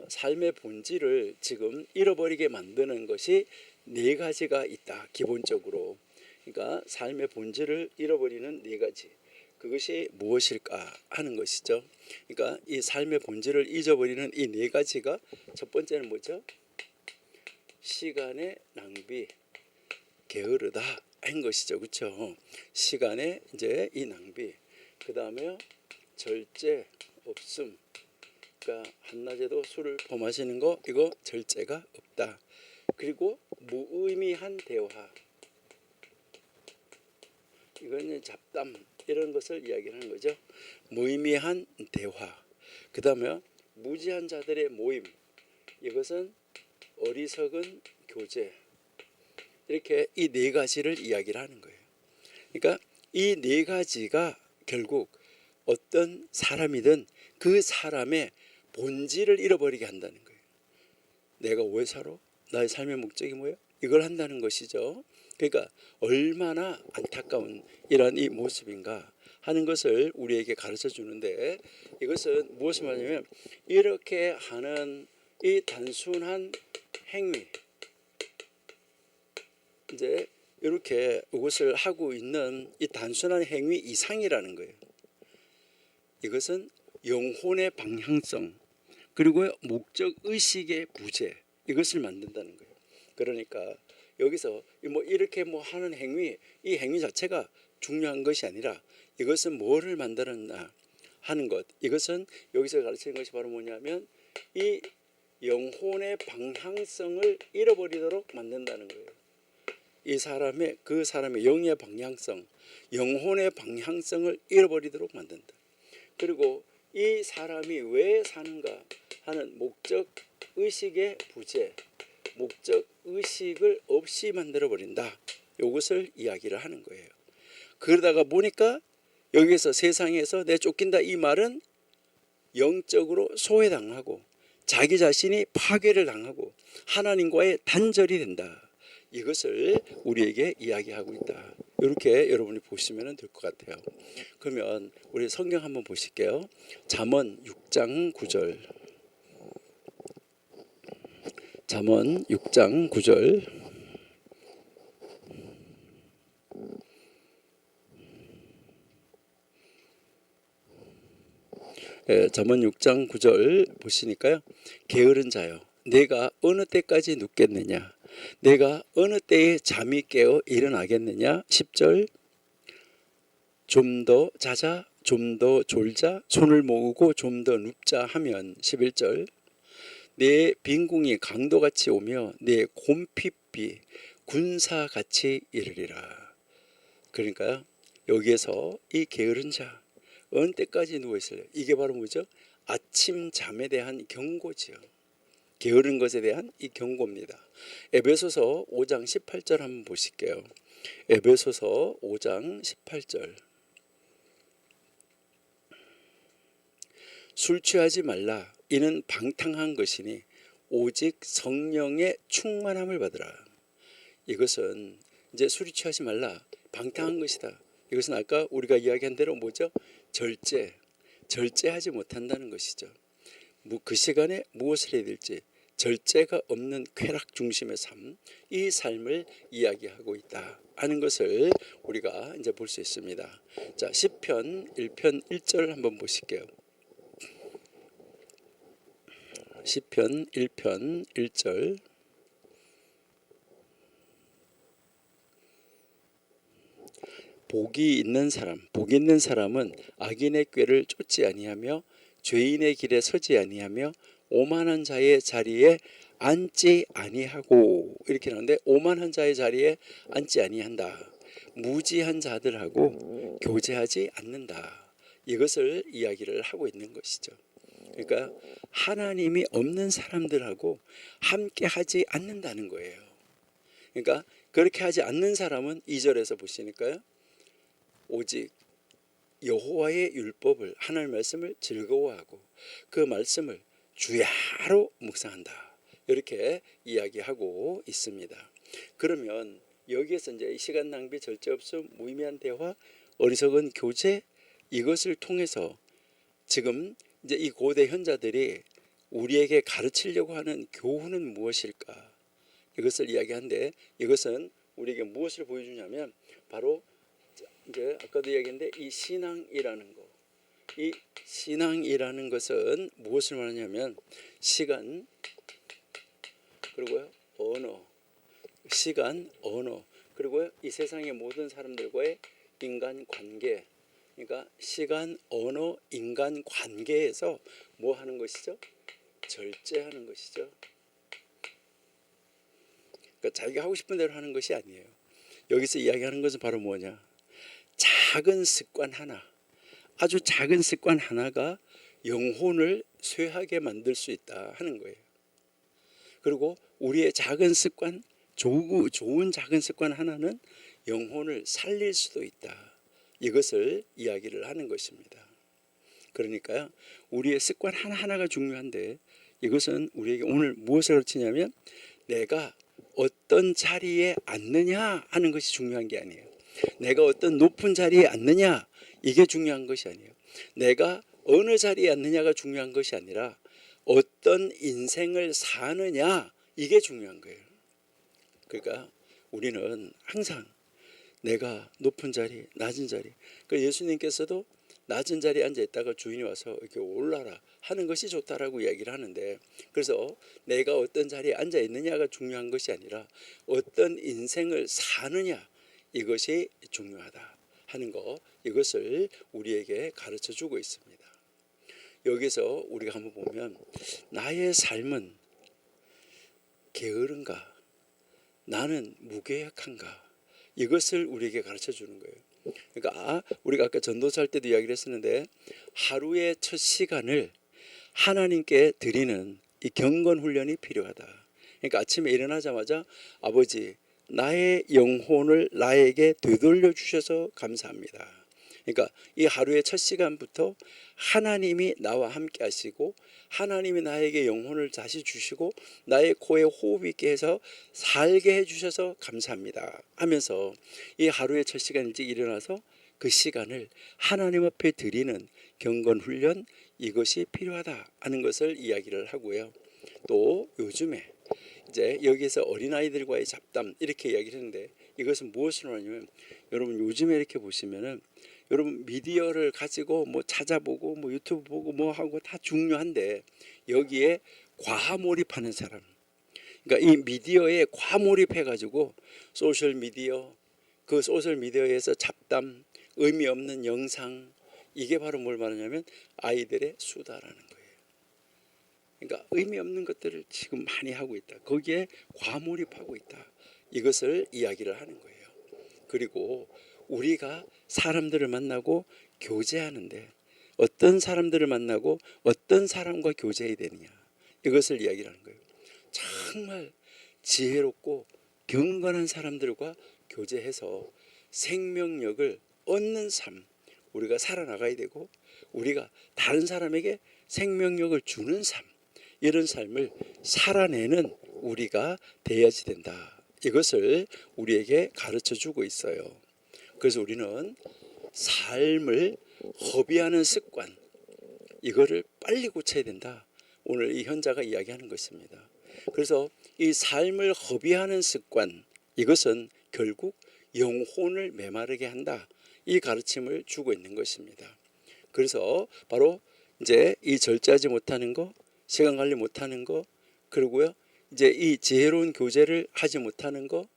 Speaker 1: 삶의 본질을 지금 잃어버리게 만드는 것이 네 가지가 있다. 기본적으로. 그러니까 삶의 본질을 잃어버리는 네 가지. 그것이 무엇일까 하는 것이죠. 그러니까 이 삶의 본질을 잊어버리는 이 네 가지가 첫 번째는 뭐죠? 시간의 낭비, 게으르다 한 것이죠. 그렇죠? 시간의 이제 이 낭비. 그다음에 절제 없음. 그러니까 한낮에도 술을 퍼마시는 거 이거 절제가 없다. 그리고 무의미한 대화. 이거는 잡담 이런 것을 이야기하는 거죠. 무의미한 대화. 그다음에 무지한 자들의 모임. 이것은 어리석은 교제. 이렇게 이 네 가지를 이야기를 하는 거예요. 그러니까 이 네 가지가 결국 어떤 사람이든 그 사람의 본질을 잃어버리게 한다는 거예요. 내가 왜 살아? 나의 삶의 목적이 뭐야? 이걸 한다는 것이죠. 그러니까 얼마나 안타까운 이런 이 모습인가 하는 것을 우리에게 가르쳐 주는데 이것은 무엇을 말하냐면 이렇게 하는 이 단순한 행위 이제 이렇게 이것을 하고 있는 이 단순한 행위 이상이라는 거예요. 이것은 영혼의 방향성 그리고 목적 의식의 부재 이것을 만든다는 거예요. 그러니까 여기서 뭐 이렇게 뭐 하는 행위 이 행위 자체가 중요한 것이 아니라 이것은 뭐를 만들었나 하는 것 이것은 여기서 가르치는 것이 바로 뭐냐면 이 영혼의 방향성을 잃어버리도록 만든다는 거예요. 이 사람의 그 사람의 영의 방향성, 영혼의 방향성을 잃어버리도록 만든다. 그리고 이 사람이 왜 사는가 하는 목적 의식의 부재, 목적 의식을 없이 만들어 버린다. 이것을 이야기를 하는 거예요. 그러다가 보니까 여기서 세상에서 내 쫓긴다 이 말은 영적으로 소외당하고 자기 자신이 파괴를 당하고 하나님과의 단절이 된다. 이것을 우리에게 이야기하고 있다. 이렇게 여러분이 보시면 될 것 같아요. 그러면 우리 성경 한번 보실게요. 잠언 6장 9절. 잠언 6장 9절. 잠언 6장 9절 보시니까요. 게으른 자여 내가 어느 때까지 눕겠느냐 내가 어느 때에 잠이 깨어 일어나겠느냐 10절 좀 더 자자 좀 더 졸자 손을 모으고 좀 더 눕자 하면 11절 내 빈궁이 강도같이 오며 내 곰핍이 군사같이 이르리라. 그러니까 여기에서 이 게으른 자 어느 때까지 누워있을래요? 이게 바로 뭐죠? 아침 잠에 대한 경고지요. 게으른 것에 대한 이 경고입니다. 에베소서 5장 18절 한번 보실게요. 에베소서 5장 18절 술 취하지 말라 이는 방탕한 것이니 오직 성령의 충만함을 받으라. 이것은 이제 술이 취하지 말라 방탕한 것이다. 이것은 아까 우리가 이야기한 대로 뭐죠? 절제하지 못한다는 것이죠. 그 시간에 무엇을 해야 될지 절제가 없는 쾌락 중심의 삶, 이 삶을 이야기하고 있다 하는 것을 우리가 이제 볼 수 있습니다. 자, 시편 1편 1절 한번 보실게요. 시편 1편 1절 복이 있는 사람은 악인의 꾀를 쫓지 아니하며 죄인의 길에 서지 아니하며 오만한 자의 자리에 앉지 아니하고 이렇게 나오는데 오만한 자의 자리에 앉지 아니한다. 무지한 자들하고 교제하지 않는다. 이것을 이야기를 하고 있는 것이죠. 그러니까 하나님이 없는 사람들하고 함께 하지 않는다는 거예요. 그러니까 그렇게 하지 않는 사람은 2절에서 보시니까요, 오직 여호와의 율법을, 하나님의 말씀을 즐거워하고 그 말씀을 주야로 묵상한다, 이렇게 이야기하고 있습니다. 그러면 여기에서 이제 이 시간 낭비, 절제 없음, 무의미한 대화, 어리석은 교제, 이것을 통해서 지금 이제 이 고대 현자들이 우리에게 가르치려고 하는 교훈은 무엇일까, 이것을 이야기하는데, 이것은 우리에게 무엇을 보여주냐면 바로 이제 아까도 이야기했는데 이 신앙이라는 거, 이 신앙이라는 것은 무엇을 말하냐면 시간, 그리고요 언어, 시간, 언어, 그리고 이 세상의 모든 사람들과의 인간 관계. 그러니까 시간, 언어, 인간 관계에서 뭐 하는 것이죠? 절제하는 것이죠. 그러니까 자기가 하고 싶은 대로 하는 것이 아니에요. 여기서 이야기하는 것은 바로 뭐냐? 작은 습관 하나, 아주 작은 습관 하나가 영혼을 쇠하게 만들 수 있다 하는 거예요. 그리고 우리의 작은 습관, 좋은 작은 습관 하나는 영혼을 살릴 수도 있다, 이것을 이야기를 하는 것입니다. 그러니까요, 우리의 습관 하나하나가 중요한데, 이것은 우리에게 오늘 무엇을 가르치냐면 내가 어떤 자리에 앉느냐 하는 것이 중요한 게 아니에요. 내가 어떤 높은 자리에 앉느냐, 이게 중요한 것이 아니에요. 내가 어느 자리에 앉느냐가 중요한 것이 아니라 어떤 인생을 사느냐, 이게 중요한 거예요. 그러니까 우리는 항상 내가 높은 자리, 낮은 자리, 그 예수님께서도 낮은 자리에 앉아 있다가 주인이 와서 이렇게 올라라 하는 것이 좋다라고 이야기를 하는데, 그래서 내가 어떤 자리에 앉아 있느냐가 중요한 것이 아니라 어떤 인생을 사느냐, 이것이 중요하다 하는 거, 이것을 우리에게 가르쳐 주고 있습니다. 여기서 우리가 한번 보면 나의 삶은 게으른가, 나는 무계획한가, 이것을 우리에게 가르쳐 주는 거예요. 그러니까 우리가 아까 전도사할 때도 이야기를 했었는데, 하루의 첫 시간을 하나님께 드리는 이 경건 훈련이 필요하다. 그러니까 아침에 일어나자마자 아버지, 나의 영혼을 나에게 되돌려 주셔서 감사합니다. 그러니까 이 하루의 첫 시간부터 하나님이 나와 함께 하시고 하나님이 나에게 영혼을 다시 주시고 나의 코에 호흡 있게 해서 살게 해주셔서 감사합니다 하면서 이 하루의 첫 시간 일찍 일어나서 그 시간을 하나님 앞에 드리는 경건 훈련, 이것이 필요하다 하는 것을 이야기를 하고요. 또 요즘에 이제 여기에서 어린아이들과의 잡담, 이렇게 이야기를 했는데, 이것은 무엇을 말하냐면, 여러분 요즘에 이렇게 보시면은 여러분 미디어를 가지고 뭐 찾아보고 뭐 유튜브 보고 뭐 하고 다 중요한데, 여기에 과몰입하는 사람, 그러니까 이 미디어에 과몰입해 가지고 소셜 미디어, 그 소셜 미디어에서 잡담, 의미 없는 영상, 이게 바로 뭘 말하냐면 아이들의 수다라는 거예요. 그러니까 의미 없는 것들을 지금 많이 하고 있다, 거기에 과몰입하고 있다, 이것을 이야기를 하는 거예요. 그리고 우리가 사람들을 만나고 교제하는데 어떤 사람들을 만나고 어떤 사람과 교제해야 되느냐, 이것을 이야기를 하는 거예요. 정말 지혜롭고 경건한 사람들과 교제해서 생명력을 얻는 삶, 우리가 살아나가야 되고, 우리가 다른 사람에게 생명력을 주는 삶, 이런 삶을 살아내는 우리가 되어야지 된다, 이것을 우리에게 가르쳐 주고 있어요. 그래서 우리는 삶을 허비하는 습관, 이거를 빨리 고쳐야 된다, 오늘 이 현자가 이야기하는 것입니다. 그래서 이 삶을 허비하는 습관, 이것은 결국 영혼을 메마르게 한다, 이 가르침을 주고 있는 것입니다. 그래서 바로 이제 이 절제하지 못하는 거, 시간 관리 못하는 거, 그리고요 이제 이 지혜로운 교제를 하지 못하는 거,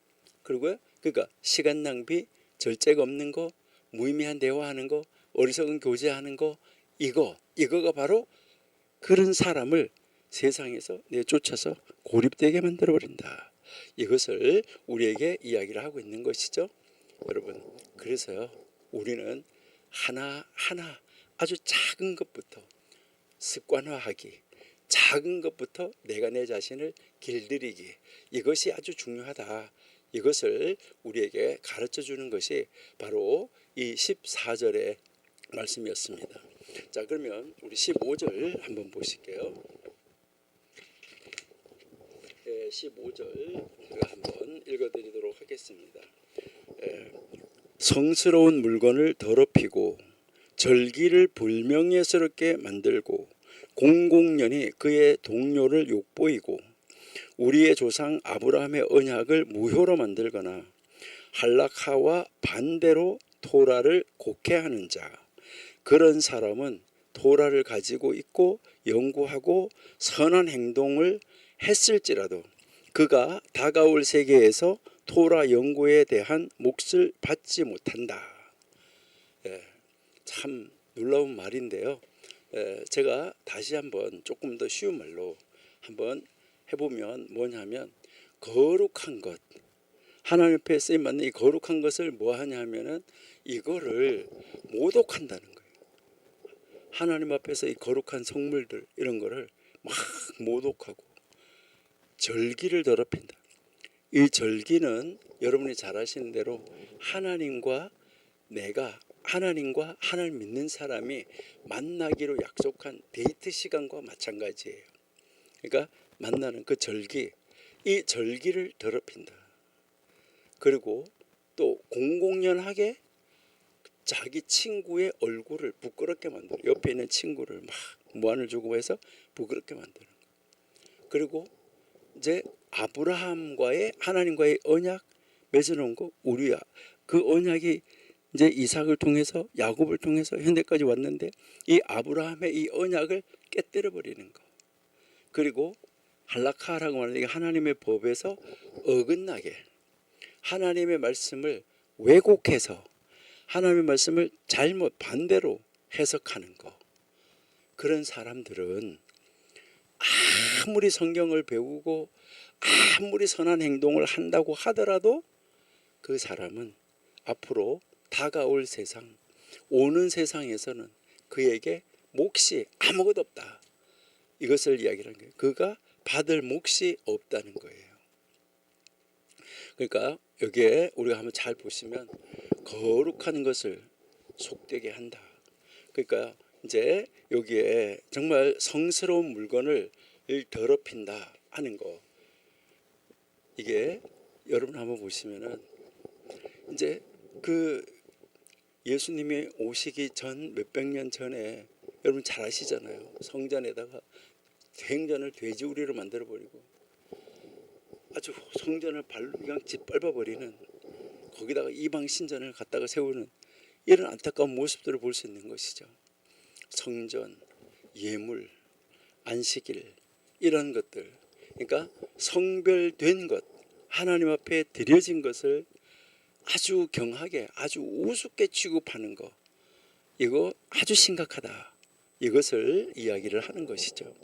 Speaker 1: 그리고요 그러니까 시간 낭비, 절제가 없는 거, 무의미한 대화하는 거, 어리석은 교제하는 거, 이거가 바로 그런 사람을 세상에서 내쫓아서 고립되게 만들어 버린다, 이것을 우리에게 이야기를 하고 있는 것이죠. 여러분, 그래서요 우리는 하나하나 아주 작은 것부터 습관화하기, 작은 것부터 내가 내 자신을 길들이기, 이것이 아주 중요하다. 이것을 우리에게 가르쳐 주는 것이 바로 이 14절의 말씀이었습니다. 자, 그러면 우리 15절 한번 보실게요. 15절 제가 한번 읽어드리도록 하겠습니다. 성스러운 물건을 더럽히고 절기를 불명예스럽게 만들고 공공연히 그의 동료를 욕보이고 우리의 조상 아브라함의 언약을 무효로 만들거나 할라카와 반대로 토라를 곡해하는 자, 그런 사람은 토라를 가지고 있고 연구하고 선한 행동을 했을지라도 그가 다가올 세계에서 토라 연구에 대한 몫을 받지 못한다. 참 놀라운 말인데요. 제가 다시 한번 조금 더 쉬운 말로 한번 해보면 뭐냐면, 거룩한 것, 하나님 앞에 쓰임받는 이 거룩한 것을 뭐 하냐 하면은 이거를 모독한다는 거예요. 하나님 앞에서 이 거룩한 성물들 이런 거를 막 모독하고 절기를 더럽힌다. 이 절기는 여러분이 잘 아시는 대로 하나님과 하나님 믿는 사람이 만나기로 약속한 데이트 시간과 마찬가지예요. 그러니까 만나는 그 절기, 이 절기를 더럽힌다. 그리고 또 공공연하게 자기 친구의 얼굴을 부끄럽게 만들어, 옆에 있는 친구를 막 무안을 주고 해서 부끄럽게 만드는 거예요. 그리고 이제 아브라함과의 하나님과의 언약 맺어놓은 거, 우리야 그 언약이 이제 이삭을 통해서 야곱을 통해서 현대까지 왔는데 이 아브라함의 이 언약을 깨뜨려 버리는 거. 그리고 할라카라고 하는 게 하나님의 법에서 어긋나게 하나님의 말씀을 왜곡해서 하나님의 말씀을 잘못 반대로 해석하는 거. 그런 사람들은 아무리 성경을 배우고 아무리 선한 행동을 한다고 하더라도 그 사람은 앞으로 다가올 세상, 오는 세상에서는 그에게 몫이 아무것도 없다. 이것을 이야기하는 거예요. 그가 받을 몫이 없다는 거예요. 그러니까 여기에 우리가 한번 잘 보시면 거룩한 것을 속되게 한다. 그러니까 이제 여기에 정말 성스러운 물건을 더럽힌다 하는 거, 이게 여러분 한번 보시면은 이제 그 예수님이 오시기 전 몇백 년 전에 여러분 잘 아시잖아요. 성전에다가 행전을 돼지우리로 만들어 버리고 아주 성전을 발로 그냥 짓밟아 버리는, 거기다가 이방 신전을 갖다가 세우는 이런 안타까운 모습들을 볼 수 있는 것이죠. 성전, 예물, 안식일 이런 것들, 그러니까 성별된 것, 하나님 앞에 드려진 것을 아주 경하게 아주 우습게 취급하는 거, 이거 아주 심각하다. 이것을 이야기를 하는 것이죠.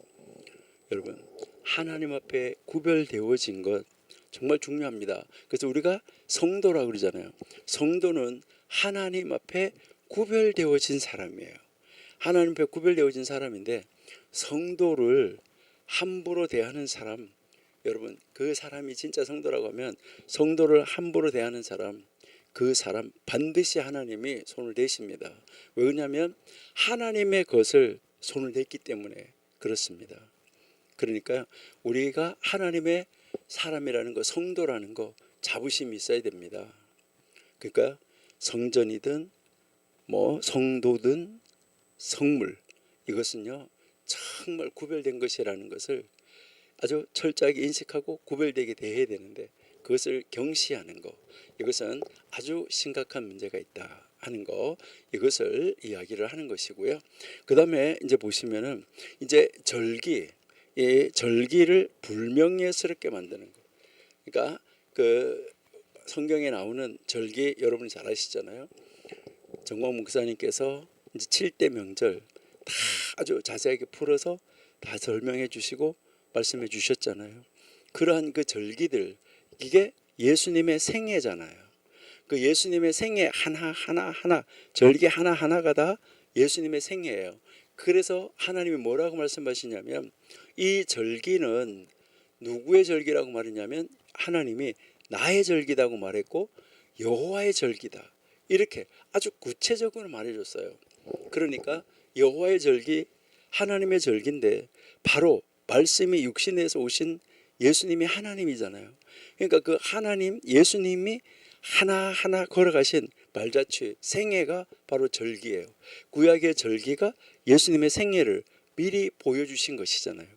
Speaker 1: 여러분, 하나님 앞에 구별되어진 것 정말 중요합니다. 그래서 우리가 성도라고 그러잖아요. 성도는 하나님 앞에 구별되어진 사람이에요. 하나님 앞에 구별되어진 사람인데, 성도를 함부로 대하는 사람, 여러분 그 사람이 진짜 성도라고 하면 성도를 함부로 대하는 사람, 그 사람 반드시 하나님이 손을 대십니다. 왜냐하면 하나님의 것을 손을 댔기 때문에 그렇습니다. 그러니까 우리가 하나님의 사람이라는 거, 성도라는 거 자부심이 있어야 됩니다. 그러니까 성전이든 뭐 성도든 성물, 이것은요 정말 구별된 것이라는 것을 아주 철저하게 인식하고 구별되게 대해야 되는데, 그것을 경시하는 거, 이것은 아주 심각한 문제가 있다 하는 거, 이것을 이야기를 하는 것이고요. 그 다음에 이제 보시면은 이제 절기, 이 절기를 불명예스럽게 만드는 거. 그러니까 그 성경에 나오는 절기 여러분이 잘 아시잖아요. 정광 목사님께서 이제 7대 명절 다 아주 자세하게 풀어서 다 설명해 주시고 말씀해 주셨잖아요. 그러한 그 절기들, 이게 예수님의 생애잖아요. 그 예수님의 생애 하나하나, 절기 하나하나가 다 예수님의 생애예요. 그래서 하나님이 뭐라고 말씀하시냐면 이 절기는 누구의 절기라고 말했냐면 하나님이 나의 절기다고 말했고 여호와의 절기다. 이렇게 아주 구체적으로 말해줬어요. 그러니까 여호와의 절기, 하나님의 절기인데 바로 말씀이 육신에서 오신 예수님이 하나님이잖아요. 그러니까 그 하나님 예수님이 하나하나 걸어가신 발자취 생애가 바로 절기예요. 구약의 절기가 예수님의 생애를 미리 보여주신 것이잖아요.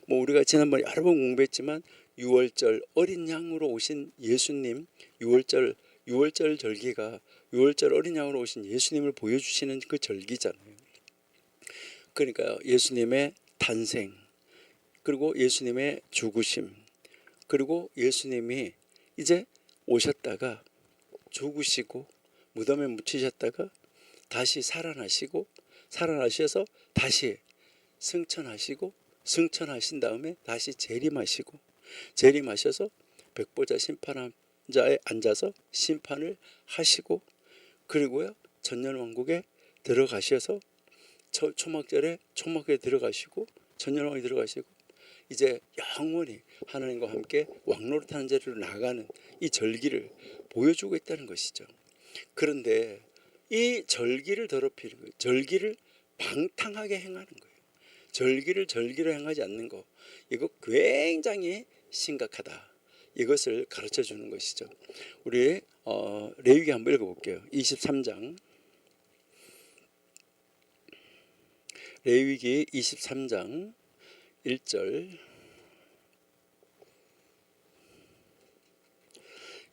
Speaker 1: 뭐 우리가 지난번에 여러 번 공부했지만 6월절 어린 양으로 오신 예수님, 6월절 절기가 6월절 어린 양으로 오신 예수님을 보여주시는 그 절기잖아요. 그러니까 예수님의 탄생, 그리고 예수님의 죽으심, 그리고 예수님이 이제 오셨다가 죽으시고 무덤에 묻히셨다가 다시 살아나시고 살아나셔서 다시 승천하시고 승천하신 다음에 다시 재림하시고 재림하셔서 백보자 심판자에 앉아서 심판을 하시고 그리고요 천년왕국에 들어가셔서 초막절에 초막에 들어가시고 천년왕국에 들어가시고 이제 영원히 하나님과 함께 왕노릇하는 자리로 나가는 이 절기를 보여주고 있다는 것이죠. 그런데 이 절기를 더럽히는 거예요. 절기를 방탕하게 행하는 거예요. 절기를 절기로 행하지 않는 거, 이거 굉장히 심각하다. 이것을 가르쳐 주는 것이죠. 우리 레위기 한번 읽어볼게요. 23장 레위기 23장 1절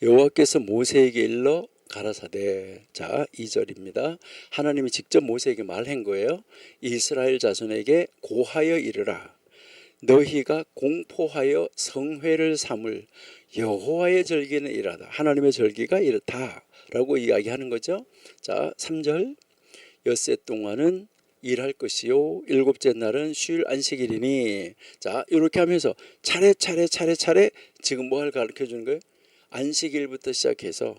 Speaker 1: 여호와께서 모세에게 일러 가라사대. 자 2절입니다. 하나님이 직접 모세에게 말한 거예요. 이스라엘 자손에게 고하여 이르라. 너희가 공포하여 성회를 삼을 여호와의 절기는 이라다. 하나님의 절기가 이렇다 라고 이야기하는 거죠. 자 3절 엿새 동안은 일할 것이요 일곱째 날은 쉴 안식일이니. 자 이렇게 하면서 차례차례 지금 뭘 가르쳐 주는 거예요? 안식일부터 시작해서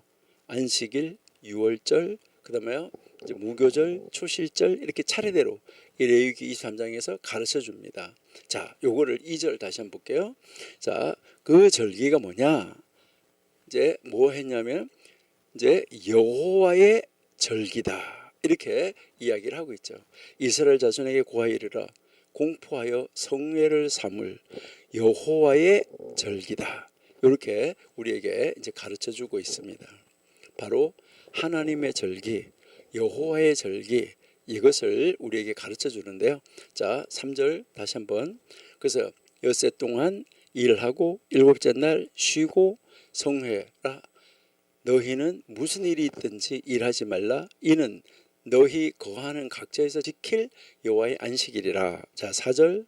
Speaker 1: 안식일, 유월절, 그다음에 이제 무교절, 초실절 이렇게 차례대로 이 레위기 23장에서 가르쳐 줍니다. 자, 요거를 2절 다시 한번 볼게요. 자, 그 절기가 뭐냐? 이제 뭐 했냐면 이제 여호와의 절기다. 이렇게 이야기를 하고 있죠. 이스라엘 자손에게 고하여 이르라. 공포하여 성회를 삼을 여호와의 절기다. 이렇게 우리에게 이제 가르쳐 주고 있습니다. 바로 하나님의 절기, 여호와의 절기, 이것을 우리에게 가르쳐 주는데요. 자, 3절 다시 한번. 그래서 엿새 동안 일하고 일곱째 날 쉬고 성회라. 너희는 무슨 일이 있든지 일하지 말라. 이는 너희 거하는 각처에서 지킬 여호와의 안식일이라. 자, 4절.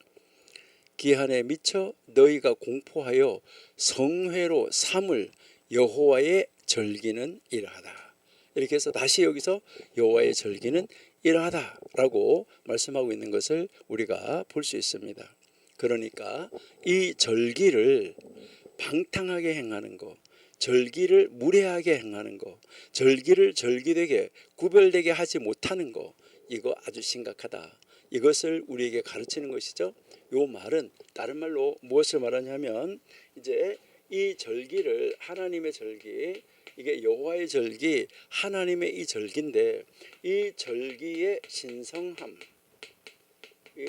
Speaker 1: 기한에 미쳐 너희가 공포하여 성회로 삼을 여호와의 절기는 이러하다. 이렇게 해서 다시 여기서 여호와의 절기는 이러하다라고 말씀하고 있는 것을 우리가 볼 수 있습니다. 그러니까 이 절기를 방탕하게 행하는 것, 절기를 무례하게 행하는 것, 절기를 절기되게 구별되게 하지 못하는 것, 이거 아주 심각하다. 이것을 우리에게 가르치는 것이죠. 이 말은 다른 말로 무엇을 말하냐면 이제 이 절기를 하나님의 절기, 이게 여호와의 절기, 하나님의 이 절기인데 이 절기의 신성함,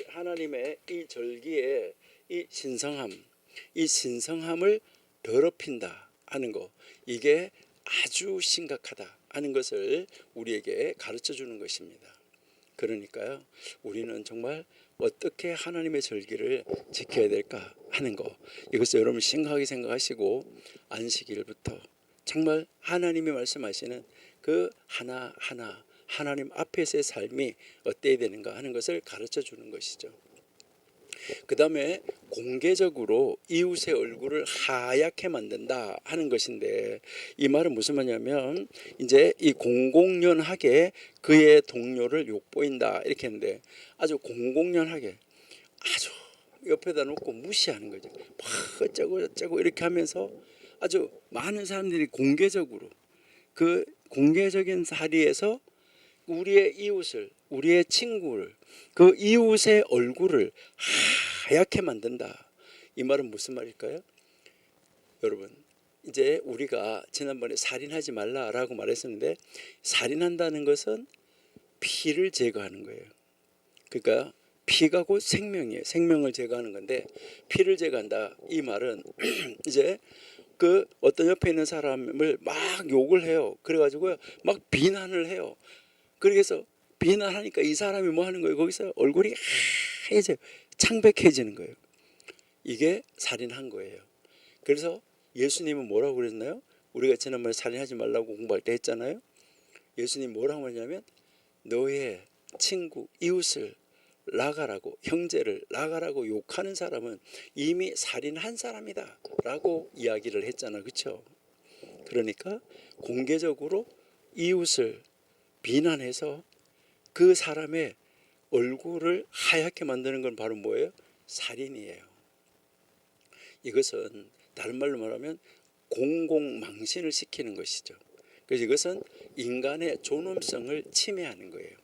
Speaker 1: 하나님의 이 절기의 이 신성함, 이 신성함을 더럽힌다 하는 거, 이게 아주 심각하다 하는 것을 우리에게 가르쳐 주는 것입니다. 그러니까요, 우리는 정말 어떻게 하나님의 절기를 지켜야 될까 하는 거, 이것을 여러분 심각하게 생각하시고 안식일부터 정말 하나님이 말씀하시는 그 하나하나 하나님 앞에서의 삶이 어때야 되는가 하는 것을 가르쳐 주는 것이죠. 그 다음에 공개적으로 이웃의 얼굴을 하얗게 만든다 하는 것인데, 이 말은 무슨 말이냐면 이제 이 공공연하게 그의 동료를 욕보인다 이렇게 했는데, 아주 공공연하게 아주 옆에다 놓고 무시하는 거죠. 막 어쩌고 이렇게 하면서 아주 많은 사람들이 공개적으로 그 공개적인 자리에서 우리의 이웃을, 우리의 친구를, 그 이웃의 얼굴을 하얗게 만든다. 이 말은 무슨 말일까요? 여러분, 이제 우리가 지난번에 살인하지 말라라고 말했었는데, 살인한다는 것은 피를 제거하는 거예요. 그러니까 피가 곧 생명이에요. 생명을 제거하는 건데, 피를 제거한다 이 말은 이제 그 어떤 옆에 있는 사람을 막 욕을 해요. 그래가지고 막 비난을 해요. 그래서 비난하니까 이 사람이 뭐 하는 거예요? 거기서 얼굴이 하얘져, 창백해지는 거예요. 이게 살인한 거예요. 그래서 예수님은 뭐라고 그랬나요? 우리가 지난번에 살인하지 말라고 공부할 때 했잖아요. 예수님 뭐라고 하냐면 너의 친구, 이웃을 나가라고, 형제를 나가라고 욕하는 사람은 이미 살인한 사람이다 라고 이야기를 했잖아. 그렇죠? 그러니까 공개적으로 이웃을 비난해서 그 사람의 얼굴을 하얗게 만드는 건 바로 뭐예요? 살인이에요. 이것은 다른 말로 말하면 공공망신을 시키는 것이죠. 그래서 이것은 인간의 존엄성을 침해하는 거예요.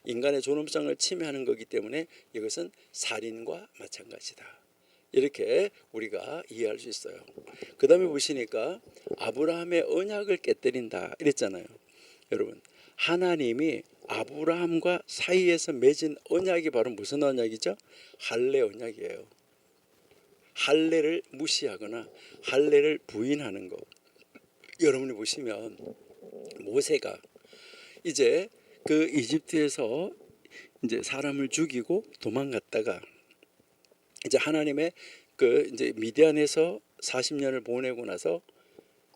Speaker 1: 인간의 존엄성을 침해하는 거기 때문에 이것은 살인과 마찬가지다. 이렇게 우리가 이해할 수 있어요. 그 다음에 보시니까 아브라함의 언약을 깨뜨린다 이랬잖아요. 여러분, 하나님이 아브라함과 사이에서 맺은 언약이 바로 무슨 언약이죠? 할례 언약이에요. 할례를 무시하거나 할례를 부인하는 것. 여러분이 보시면 모세가 이제 그 이집트에서 이제 사람을 죽이고 도망갔다가 이제 하나님의 그 이제 미디안에서 40년을 보내고 나서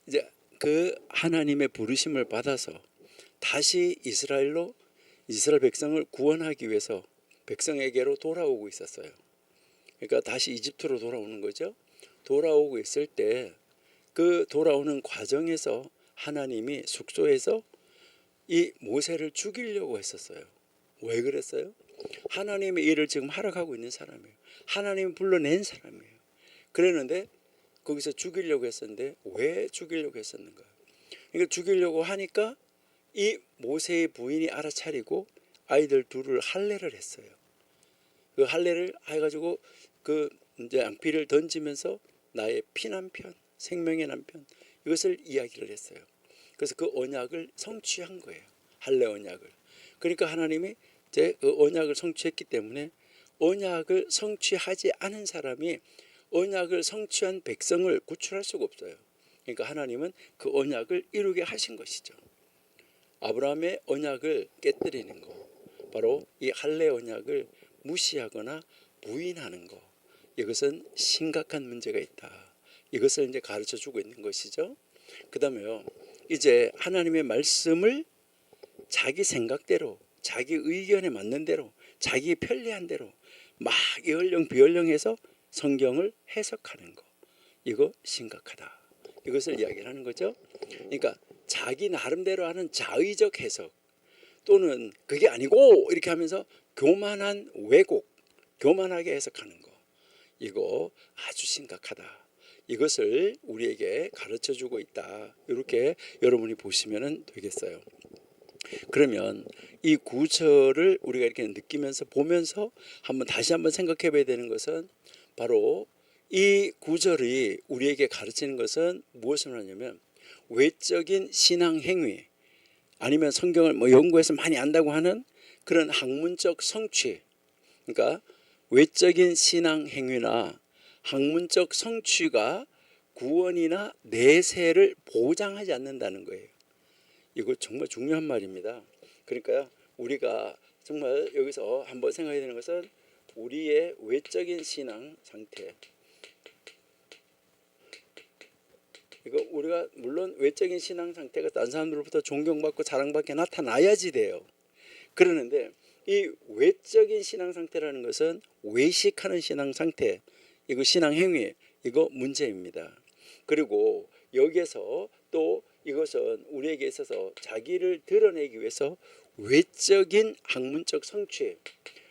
Speaker 1: 이제 그 하나님의 부르심을 받아서 다시 이스라엘 백성을 구원하기 위해서 백성에게로 돌아오고 있었어요. 그러니까 다시 이집트로 돌아오는 거죠. 돌아오고 있을 때 그 돌아오는 과정에서 하나님이 숙소에서 이 모세를 죽이려고 했었어요. 왜 그랬어요? 하나님의 일을 지금 하러 가고 있는 사람이에요. 하나님이 불러낸 사람이에요. 그랬는데 거기서 죽이려고 했었는데 왜 죽이려고 했었는가? 그러니까 죽이려고 하니까 이 모세의 부인이 알아차리고 아이들 둘을 할례를 했어요. 그 할례를 해가지고 그 이제 양피를 던지면서 나의 피난편, 생명의 남편, 이것을 이야기를 했어요. 그래서 그 언약을 성취한 거예요. 할례 언약을. 그러니까 하나님이 이제 그 언약을 성취했기 때문에 언약을 성취하지 않은 사람이 언약을 성취한 백성을 구출할 수가 없어요. 그러니까 하나님은 그 언약을 이루게 하신 것이죠. 아브라함의 언약을 깨뜨리는 거, 바로 이 할례 언약을 무시하거나 부인하는 거, 이것은 심각한 문제가 있다. 이것을 이제 가르쳐 주고 있는 것이죠. 그 다음에요, 이제 하나님의 말씀을 자기 생각대로, 자기 의견에 맞는 대로, 자기 편리한 대로 막 이언령 비언령해서 성경을 해석하는 거, 이거 심각하다. 이것을 이야기를 하는 거죠. 그러니까 자기 나름대로 하는 자의적 해석, 또는 그게 아니고 이렇게 하면서 교만한 왜곡, 교만하게 해석하는 거, 이거 아주 심각하다. 이것을 우리에게 가르쳐 주고 있다. 이렇게 여러분이 보시면 되겠어요. 그러면 이 구절을 우리가 이렇게 느끼면서 보면서 다시 한번 생각해 봐야 되는 것은 바로 이 구절이 우리에게 가르치는 것은 무엇을 하냐면 외적인 신앙 행위, 아니면 성경을 연구해서 많이 안다고 하는 그런 학문적 성취, 그러니까 외적인 신앙 행위나 학문적 성취가 구원이나 내세를 보장하지 않는다는 거예요. 이거 정말 중요한 말입니다. 그러니까 우리가 정말 여기서 한번 생각해야 되는 것은 우리의 외적인 신앙 상태, 이거 우리가 물론 외적인 신앙 상태가 다른 사람들로부터 존경받고 사랑받게 나타나야지 돼요. 그러는데 이 외적인 신앙 상태라는 것은 외식하는 신앙 상태, 이거 신앙 행위, 이거 문제입니다. 그리고 여기에서 또 이것은 우리에게 있어서 자기를 드러내기 위해서 외적인 학문적 성취,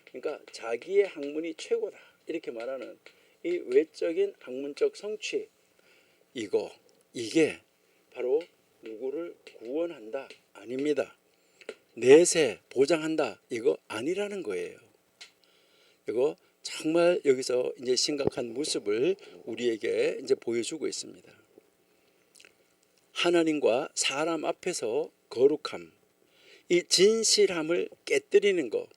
Speaker 1: 그러니까 자기의 학문이 최고다 이렇게 말하는 이 외적인 학문적 성취, 이게 바로 누구를 구원한다? 아닙니다. 내세 보장한다 이거 아니라는 거예요. 이거 정말 여기서 이제 심각한 모습을 우리에게 이제 보여주고 있습니다. 하나님과 사람 앞에서 거룩함, 이 진실함을 깨뜨리는 것,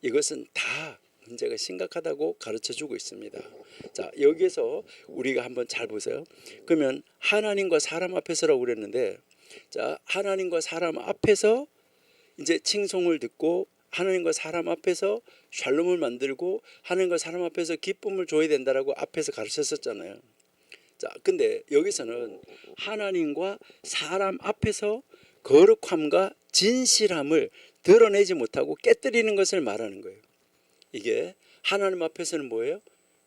Speaker 1: 이것은 다 문제가 심각하다고 가르쳐주고 있습니다. 자, 여기에서 우리가 한번 잘 보세요. 그러면 하나님과 사람 앞에서라고 그랬는데, 자, 하나님과 사람 앞에서 이제 칭송을 듣고 하나님과 사람 앞에서 샬롬을 만들고 하나님과 사람 앞에서 기쁨을 줘야 된다라고 앞에서 가르쳤었잖아요. 자, 근데 여기서는 하나님과 사람 앞에서 거룩함과 진실함을 드러내지 못하고 깨뜨리는 것을 말하는 거예요. 이게 하나님 앞에서는 뭐예요?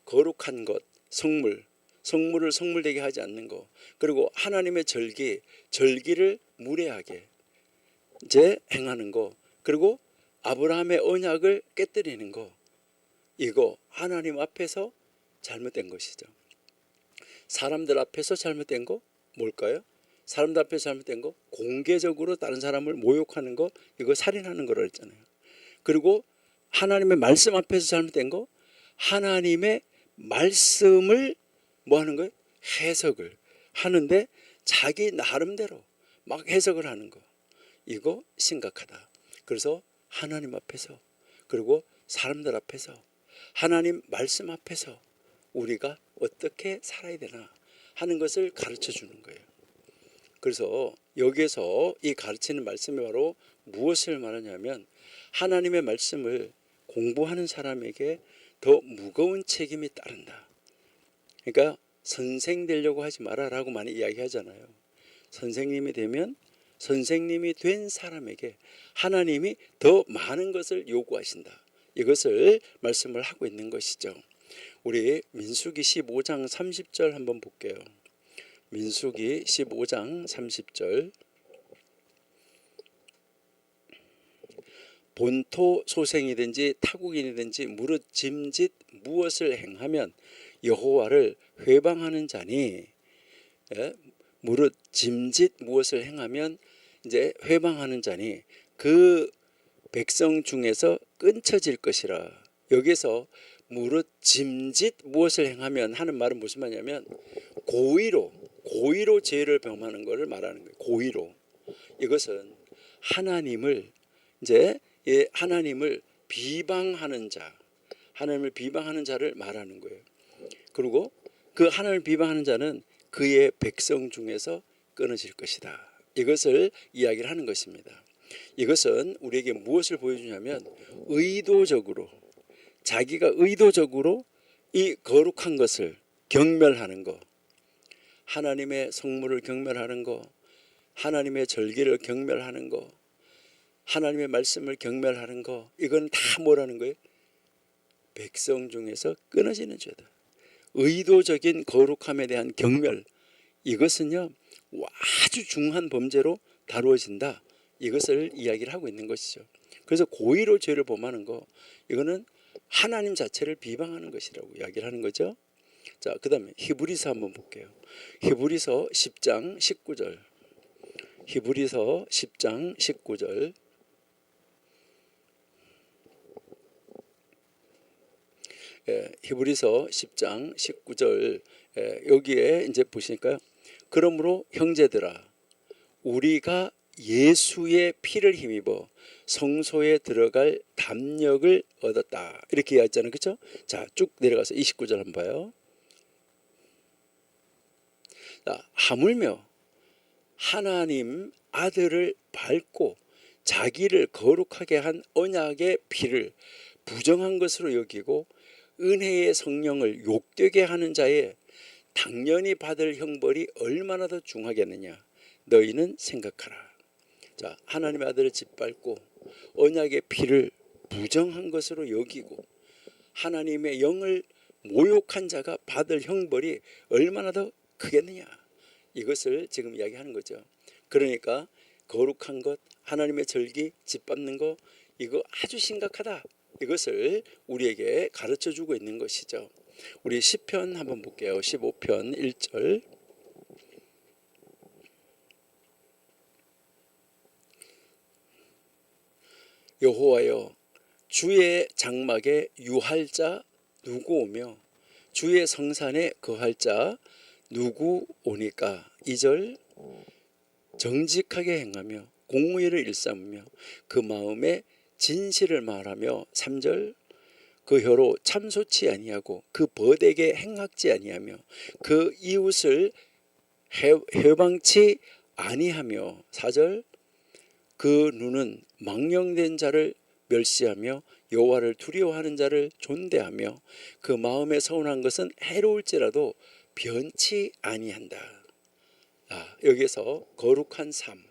Speaker 1: 거룩한 것, 성물을 성물되게 하지 않는 것, 그리고 하나님의 절기를 무례하게 이제 행하는 것, 그리고 아브라함의 언약을 깨뜨리는 것, 이거 하나님 앞에서 잘못된 것이죠. 사람들 앞에서 잘못된 거 뭘까요? 사람들 앞에서 잘못된 거 공개적으로 다른 사람을 모욕하는 거, 이거 살인하는 거라 했잖아요. 그리고 하나님의 말씀 앞에서 잘못된 거, 하나님의 말씀을 뭐 하는 거예요? 해석을 하는데 자기 나름대로 막 해석을 하는 거, 이거 심각하다. 그래서 하나님 앞에서, 그리고 사람들 앞에서, 하나님 말씀 앞에서 우리가 어떻게 살아야 되나 하는 것을 가르쳐 주는 거예요. 그래서 여기에서 이 가르치는 말씀이 바로 무엇을 말하냐면, 하나님의 말씀을 공부하는 사람에게 더 무거운 책임이 따른다. 그러니까 선생 되려고 하지 마라라고 많이 이야기하잖아요. 선생님이 되면 선생님이 된 사람에게 하나님이 더 많은 것을 요구하신다. 이것을 말씀을 하고 있는 것이죠. 우리 민수기 15장 30절 한번 볼게요. 민수기 15장 30절. 본토 소생이든지 타국인이든지 무릇 짐짓 무엇을 행하면 여호와를 회방하는 자니, 무릇 짐짓 무엇을 행하면 이제 회방하는 자니 그 백성 중에서 끊쳐질 것이라. 여기서 무릇 짐짓 무엇을 행하면 하는 말은 무슨 말이냐면 고의로 죄를 범하는 것을 말하는 거예요. 고의로. 이것은 하나님을 이제 하나님을 비방하는 자, 하나님을 비방하는 자를 말하는 거예요. 그리고 그 하나님을 비방하는 자는 그의 백성 중에서 끊어질 것이다. 이것을 이야기를 하는 것입니다. 이것은 우리에게 무엇을 보여주냐면 자기가 의도적으로 이 거룩한 것을 경멸하는 것, 하나님의 성물을 경멸하는 것, 하나님의 절기를 경멸하는 것, 하나님의 말씀을 경멸하는 것, 이건 다 뭐라는 거예요? 백성 중에서 끊어지는 죄다. 의도적인 거룩함에 대한 경멸, 이것은요 아주 중한 범죄로 다루어진다. 이것을 이야기를 하고 있는 것이죠. 그래서 고의로 죄를 범하는 거, 이거는 하나님 자체를 비방하는 것이라고 이야기를 하는 거죠. 자, 그 다음에 히브리서 한번 볼게요. 히브리서 10장 19절. 히브리서 10장 19절. 히브리서 10장 19절. 여기에 이제 보시니까요. 그러므로 형제들아, 우리가 예수의 피를 힘입어 성소에 들어갈 담력을 얻었다. 이렇게 이야기했잖아요. 그렇죠? 자, 쭉 내려가서 29절 한번 봐요. 자, 하물며 하나님 아들을 밟고 자기를 거룩하게 한 언약의 피를 부정한 것으로 여기고 은혜의 성령을 욕되게 하는 자의 당연히 받을 형벌이 얼마나 더 중하겠느냐 너희는 생각하라. 자, 하나님의 아들을 짓밟고 언약의 피를 부정한 것으로 여기고 하나님의 영을 모욕한 자가 받을 형벌이 얼마나 더 크겠느냐, 이것을 지금 이야기하는 거죠. 그러니까 거룩한 것, 하나님의 절기 짓밟는 것, 이거 아주 심각하다. 이것을 우리에게 가르쳐주고 있는 것이죠. 우리 시편 한번 볼게요. 15편 1절. 여호와여 주의 장막에 유할 자 누구 오며 주의 성산에 거할 자 누구 오니까. 2절 정직하게 행하며 공의를 일삼으며 그 마음에 진실을 말하며. 3절 그 혀로 참소치 아니하고 그 벗에게 행악지 아니하며 그 이웃을 해방치 아니하며. 4절 그 눈은 망령된 자를 멸시하며 여호와를 두려워하는 자를 존대하며 그 마음에 서운한 것은 해로울지라도 변치 아니한다. 여기서 거룩한 삶,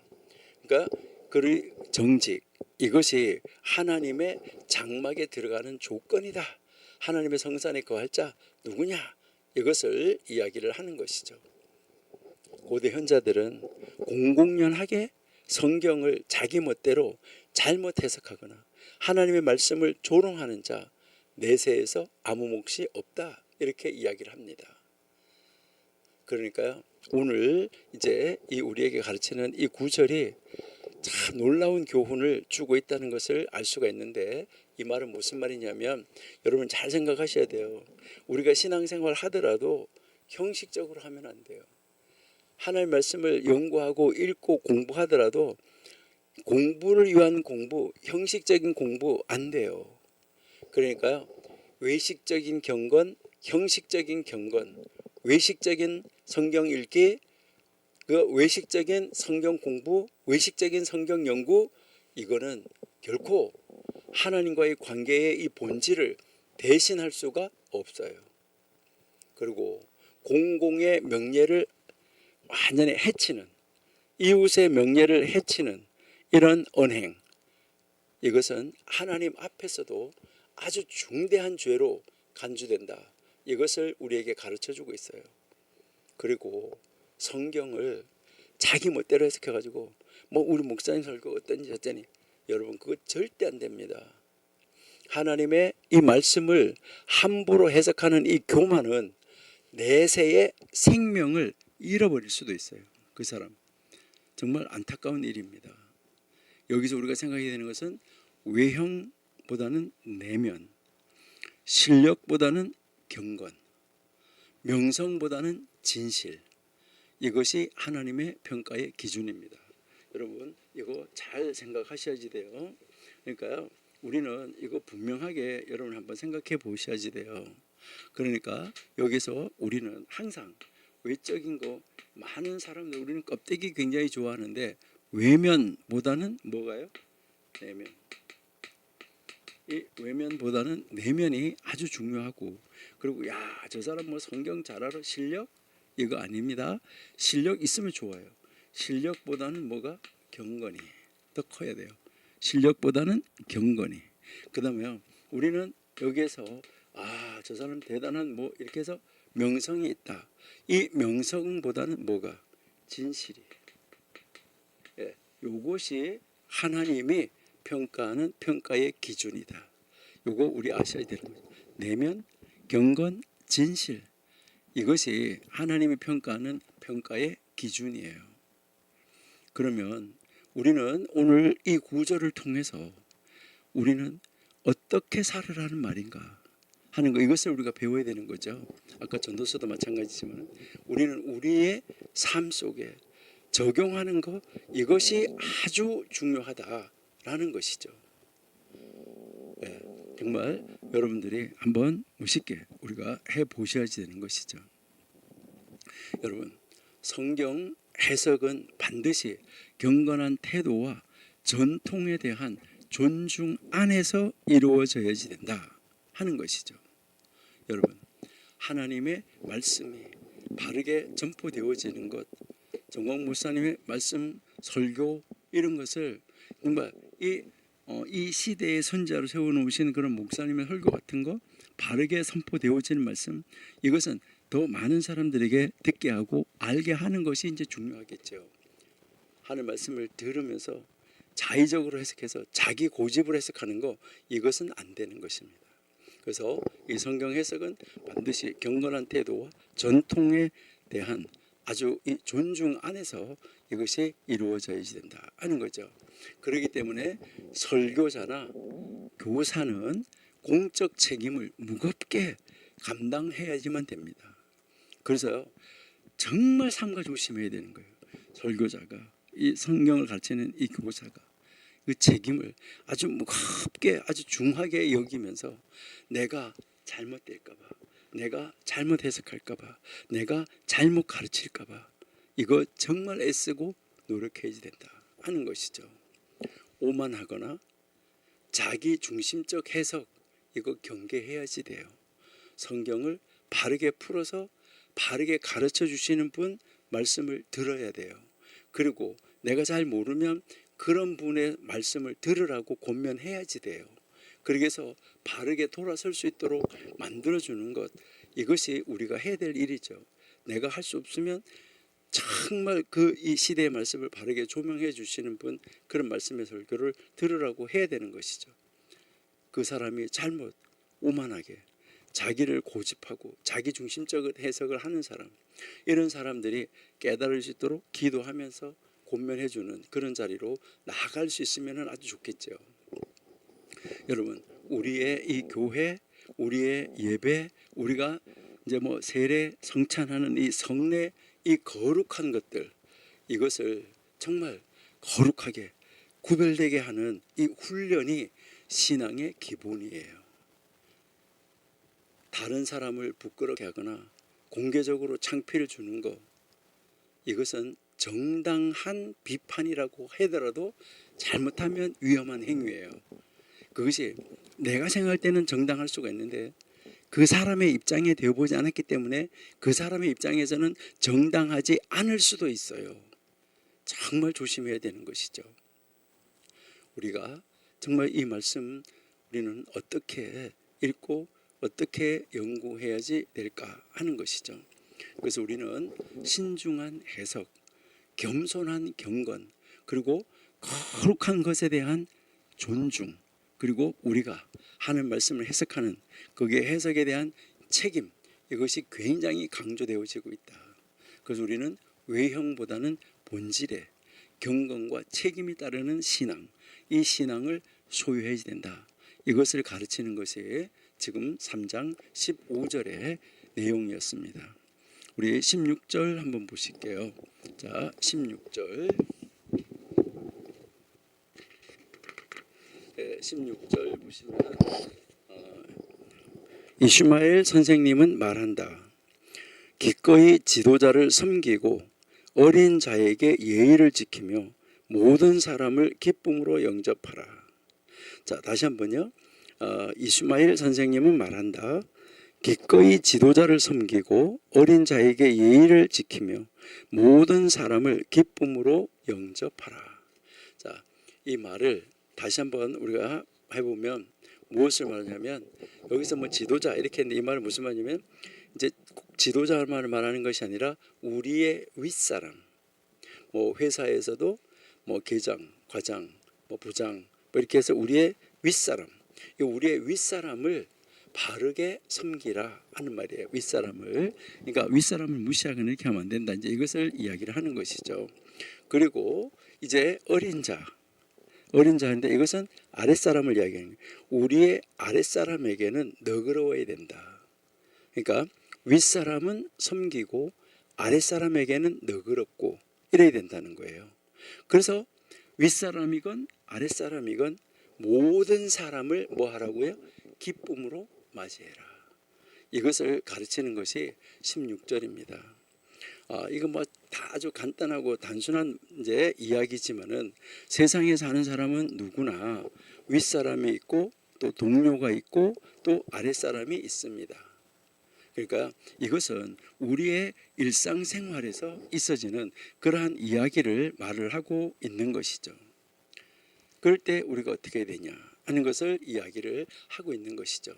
Speaker 1: 그러니까 그 정직, 이것이 하나님의 장막에 들어가는 조건이다. 하나님의 성산에 거할 자 누구냐, 이것을 이야기를 하는 것이죠. 고대 현자들은 공공연하게 성경을 자기 멋대로 잘못 해석하거나 하나님의 말씀을 조롱하는 자 내세에서 아무 몫이 없다, 이렇게 이야기를 합니다. 그러니까요, 오늘 이제 이 우리에게 가르치는 이 구절이 참 놀라운 교훈을 주고 있다는 것을 알 수가 있는데, 이 말은 무슨 말이냐면, 여러분 잘 생각하셔야 돼요. 우리가 신앙생활 하더라도 형식적으로 하면 안 돼요. 하나님의 말씀을 연구하고 읽고 공부하더라도 공부를 위한 공부, 형식적인 공부 안 돼요. 그러니까요, 외식적인 경건, 형식적인 경건, 외식적인 성경 읽기, 그 외식적인 성경 공부, 외식적인 성경 연구, 이거는 결코 하나님과의 관계의 이 본질을 대신할 수가 없어요. 그리고 공공의 명예를 완전히 해치는, 이웃의 명예를 해치는 이런 언행, 이것은 하나님 앞에서도 아주 중대한 죄로 간주된다. 이것을 우리에게 가르쳐주고 있어요. 그리고 성경을 자기 멋대로 해석해가지고 뭐 우리 목사님 설교 어떤지 어쩌니, 여러분 그거 절대 안 됩니다. 하나님의 이 말씀을 함부로 해석하는 이 교만은 내세의 생명을 잃어버릴 수도 있어요. 그 사람 정말 안타까운 일입니다. 여기서 우리가 생각해야 되는 것은 외형보다는 내면, 실력보다는 경건, 명성보다는 진실, 이것이 하나님의 평가의 기준입니다. 여러분 이거 잘 생각하셔야지 돼요. 그러니까요, 우리는 이거 분명하게 여러분 한번 생각해 보셔야지 돼요. 그러니까 여기서 우리는 항상 외적인 거, 많은 사람들 우리는 껍데기 굉장히 좋아하는데 외면보다는 뭐가요? 내면. 이 외면보다는 내면이 아주 중요하고, 그리고 야, 저 사람 뭐 성경 잘 알아, 실력? 이거 아닙니다. 실력 있으면 좋아요. 실력보다는 뭐가? 경건이 더 커야 돼요. 실력보다는 경건이. 그 다음에 우리는 여기에서 저 사람 대단한 뭐 이렇게 해서 명성이 있다. 이 명성보다는 뭐가? 진실이. 예, 요것이 하나님이 평가하는 평가의 기준이다. 요거 우리 아셔야 되는 거죠. 내면, 경건, 진실, 이것이 하나님이 평가하는 평가의 기준이에요. 그러면 우리는 오늘 이 구절을 통해서 우리는 어떻게 살으라는 말인가 하는 거, 이것을 우리가 배워야 되는 거죠. 아까 전도서도 마찬가지지만 우리는 우리의 삶 속에 적용하는 것, 이것이 아주 중요하다라는 것이죠. 네, 정말 여러분들이 한번 멋있게 우리가 해보셔야 되는 것이죠. 여러분, 성경 해석은 반드시 경건한 태도와 전통에 대한 존중 안에서 이루어져야지 된다 하는 것이죠. 여러분, 하나님의 말씀이 바르게 전포되어지는 것, 정광 목사님의 말씀, 설교, 이런 것을 정말 이 시대의 선자로 세워놓으신 그런 목사님의 설교 같은 거 바르게 선포되어지는 말씀, 이것은 더 많은 사람들에게 듣게 하고 알게 하는 것이 이제 중요하겠죠. 하는 말씀을 들으면서 자의적으로 해석해서 자기 고집으로 해석하는 거, 이것은 안 되는 것입니다. 그래서 이 성경 해석은 반드시 경건한 태도와 전통에 대한 아주 이 존중 안에서 이것이 이루어져야 된다 하는 거죠. 그렇기 때문에 설교자나 교사는 공적 책임을 무겁게 감당해야지만 됩니다. 그래서 정말 삼가 조심해야 되는 거예요. 설교자가, 이 성경을 가르치는 이 교사가 그 책임을 아주 무겁게, 아주 중하게 여기면서 내가 잘못될까봐, 내가 잘못 해석할까봐, 내가 잘못 가르칠까봐 이거 정말 애쓰고 노력해야 된다 하는 것이죠. 오만하거나 자기 중심적 해석, 이거 경계해야지 돼요. 성경을 바르게 풀어서 바르게 가르쳐 주시는 분 말씀을 들어야 돼요. 그리고 내가 잘 모르면 그런 분의 말씀을 들으라고 권면해야지 돼요. 그렇게 해서 바르게 돌아설 수 있도록 만들어주는 것, 이것이 우리가 해야 될 일이죠. 내가 할 수 없으면 정말 이 시대의 말씀을 바르게 조명해 주시는 분, 그런 말씀의 설교를 들으라고 해야 되는 것이죠. 그 사람이 잘못 오만하게 자기를 고집하고 자기 중심적인 해석을 하는 사람, 이런 사람들이 깨달을 수 있도록 기도하면서 권면해 주는 그런 자리로 나아갈 수 있으면 아주 좋겠죠. 여러분, 우리의 이 교회, 우리의 예배, 우리가 이제 세례 성찬하는 이 성례, 이 거룩한 것들, 이것을 정말 거룩하게 구별되게 하는 이 훈련이 신앙의 기본이에요. 다른 사람을 부끄럽게 하거나 공개적으로 창피를 주는 것, 이것은 정당한 비판이라고 하더라도 잘못하면 위험한 행위예요. 그것이 내가 생각할 때는 정당할 수가 있는데 그 사람의 입장에 되어보지 않았기 때문에 그 사람의 입장에서는 정당하지 않을 수도 있어요. 정말 조심해야 되는 것이죠. 우리가 정말 이 말씀 우리는 어떻게 읽고 어떻게 연구해야지 될까 하는 것이죠. 그래서 우리는 신중한 해석, 겸손한 경건, 그리고 거룩한 것에 대한 존중, 그리고 우리가 하는 말씀을 해석하는 거기에 해석에 대한 책임, 이것이 굉장히 강조되어지고 있다. 그래서 우리는 외형보다는 본질에 경건과 책임이 따르는 신앙, 이 신앙을 소유해야 된다. 이것을 가르치는 것이 지금 3장 15절의 내용이었습니다. 우리 16절 한번 보실게요. 자, 16절. 16절 보시면 이슈마엘 선생님은 말한다. 기꺼이 지도자를 섬기고 어린 자에게 예의를 지키며 모든 사람을 기쁨으로 영접하라. 자, 다시 한번요. 이슈마엘 선생님은 말한다. 기꺼이 지도자를 섬기고 어린 자에게 예의를 지키며 모든 사람을 기쁨으로 영접하라. 자, 이 말을 다시 한번 우리가 해보면 무엇을 말하냐면, 여기서 지도자 이렇게 했는데 이 말은 무슨 말이냐면, 이제 지도자만을 말하는 것이 아니라 우리의 윗사람, 회사에서도 계장, 과장, 부장 이렇게 해서 우리의 윗사람, 이 우리의 윗사람을 바르게 섬기라 하는 말이에요. 윗사람을, 그러니까 윗사람을 무시하거나 이렇게 하면 안 된다. 이제 이것을 이야기를 하는 것이죠. 그리고 이제 어린 자인데 이것은 아랫사람을 이야기하는 거예요. 우리의 아랫사람에게는 너그러워야 된다. 그러니까 윗사람은 섬기고 아랫사람에게는 너그럽고 이래야 된다는 거예요. 그래서 윗사람이건 아랫사람이건 모든 사람을 뭐 하라고요? 기쁨으로 맞이해라. 이것을 가르치는 것이 16절입니다. 이거 다 아주 간단하고 단순한 이제 이야기지만은 세상에 사는 사람은 누구나 윗사람이 있고 또 동료가 있고 또 아랫사람이 있습니다. 그러니까 이것은 우리의 일상생활에서 있어지는 그러한 이야기를 말을 하고 있는 것이죠. 그럴 때 우리가 어떻게 해야 되냐 하는 것을 이야기를 하고 있는 것이죠.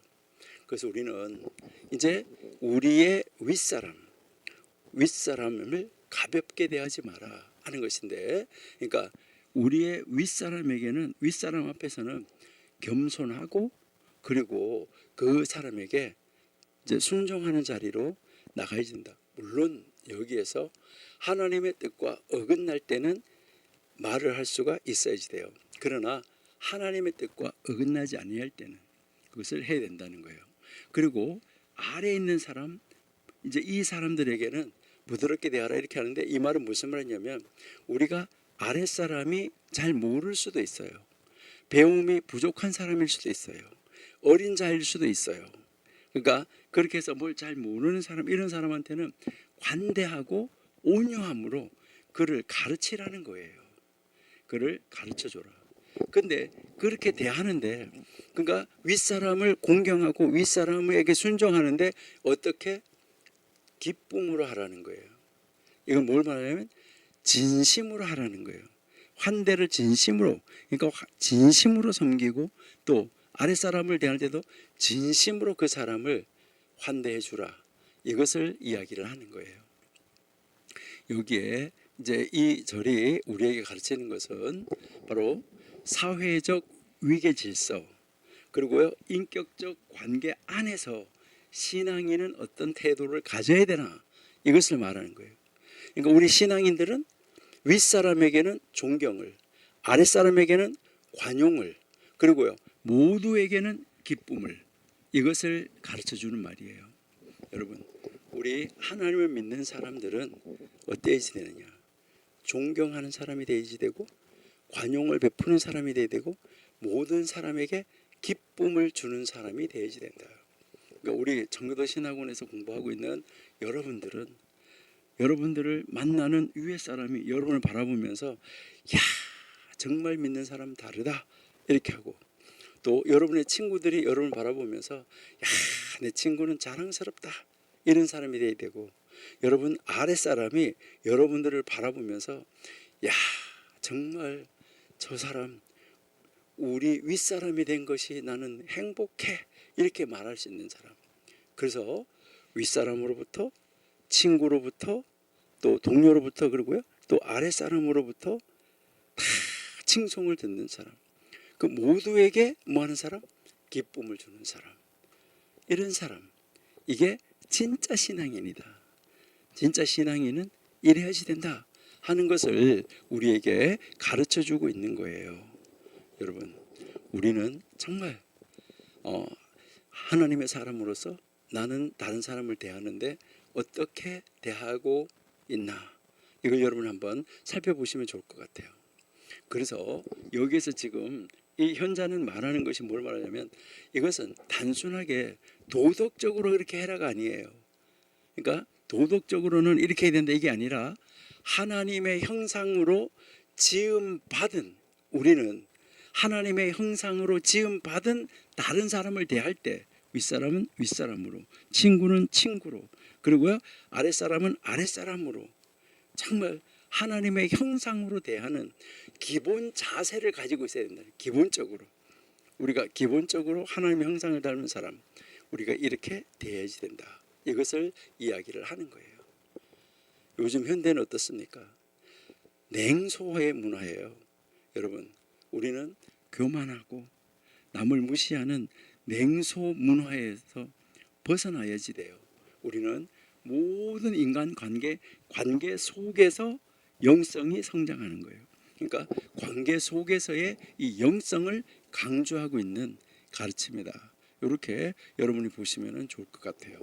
Speaker 1: 그래서 우리는 이제 우리의 윗사람을 가볍게 대하지 마라 하는 것인데, 그러니까 우리의 윗사람 앞에서는 겸손하고 그리고 그 사람에게 이제 순종하는 자리로 나가야 된다. 물론 여기에서 하나님의 뜻과 어긋날 때는 말을 할 수가 있어야지 돼요. 그러나 하나님의 뜻과 어긋나지 아니할 때는 그것을 해야 된다는 거예요. 그리고 아래에 있는 사람, 이제 이 사람들에게는 부드럽게 대하라 이렇게 하는데, 이 말은 무슨 말이냐면 우리가 아랫사람이 잘 모를 수도 있어요. 배움이 부족한 사람일 수도 있어요. 어린 자일 수도 있어요. 그러니까 그렇게 해서 뭘 잘 모르는 사람, 이런 사람한테는 관대하고 온유함으로 그를 가르치라는 거예요. 그를 가르쳐줘라. 근데 그렇게 대하는데, 그러니까 윗사람을 공경하고 윗사람에게 순종하는데 어떻게? 기쁨으로 하라는 거예요. 이건 뭘 말하냐면 진심으로 하라는 거예요. 환대를 진심으로, 그러니까 진심으로 섬기고, 또 아랫사람을 대할 때도 진심으로 그 사람을 환대해 주라. 이것을 이야기를 하는 거예요. 여기에 이제 이 절이 우리에게 가르치는 것은 바로 사회적 위계 질서, 그리고요 인격적 관계 안에서 신앙인은 어떤 태도를 가져야 되나, 이것을 말하는 거예요. 그러니까 우리 신앙인들은 윗사람에게는 존경을, 아랫사람에게는 관용을, 그리고요 모두에게는 기쁨을, 이것을 가르쳐주는 말이에요. 여러분, 우리 하나님을 믿는 사람들은 어때야지 되느냐? 존경하는 사람이 되어야지 되고, 관용을 베푸는 사람이 되어야 되고, 모든 사람에게 기쁨을 주는 사람이 되어야지 된다. 그러니까 우리 청교도 신학원에서 공부하고 있는 여러분들은 여러분들을 만나는 위에 사람이 여러분을 바라보면서 야, 정말 믿는 사람 다르다 이렇게 하고, 또 여러분의 친구들이 여러분을 바라보면서 야, 내 친구는 자랑스럽다 이런 사람이 돼야 되고, 여러분 아랫사람이 여러분들을 바라보면서 야, 정말 저 사람 우리 윗사람이 된 것이 나는 행복해 이렇게 말할 수 있는 사람. 그래서 윗사람으로부터, 친구로부터, 또 동료로부터, 그리고요 또 아랫사람으로부터 다 칭송을 듣는 사람, 그 모두에게 뭐하는 사람? 기쁨을 주는 사람. 이런 사람, 이게 진짜 신앙인이다. 진짜 신앙인은 이래야지 된다 하는 것을 우리에게 가르쳐주고 있는 거예요. 여러분, 우리는 정말 하나님의 사람으로서 나는 다른 사람을 대하는데 어떻게 대하고 있나, 이걸 여러분 한번 살펴보시면 좋을 것 같아요. 그래서 여기에서 지금 이 현자는 말하는 것이 뭘 말하냐면, 이것은 단순하게 도덕적으로 그렇게 해라가 아니에요. 그러니까 도덕적으로는 이렇게 해야 된다 이게 아니라, 하나님의 형상으로 지음받은, 우리는 하나님의 형상으로 지음받은 다른 사람을 대할 때 윗사람은 윗사람으로, 친구는 친구로, 그리고요 아랫사람은 아랫사람으로, 정말 하나님의 형상으로 대하는 기본 자세를 가지고 있어야 된다. 기본적으로 우리가 기본적으로 하나님의 형상을 닮은 사람, 우리가 이렇게 대해야지 된다. 이것을 이야기를 하는 거예요. 요즘 현대는 어떻습니까? 냉소의 문화예요. 여러분, 우리는 교만하고 남을 무시하는 냉소 문화에서 벗어나야지 돼요. 우리는 모든 인간 관계 속에서 영성이 성장하는 거예요. 그러니까 관계 속에서의 이 영성을 강조하고 있는 가르침이다. 이렇게 여러분이 보시면 좋을 것 같아요.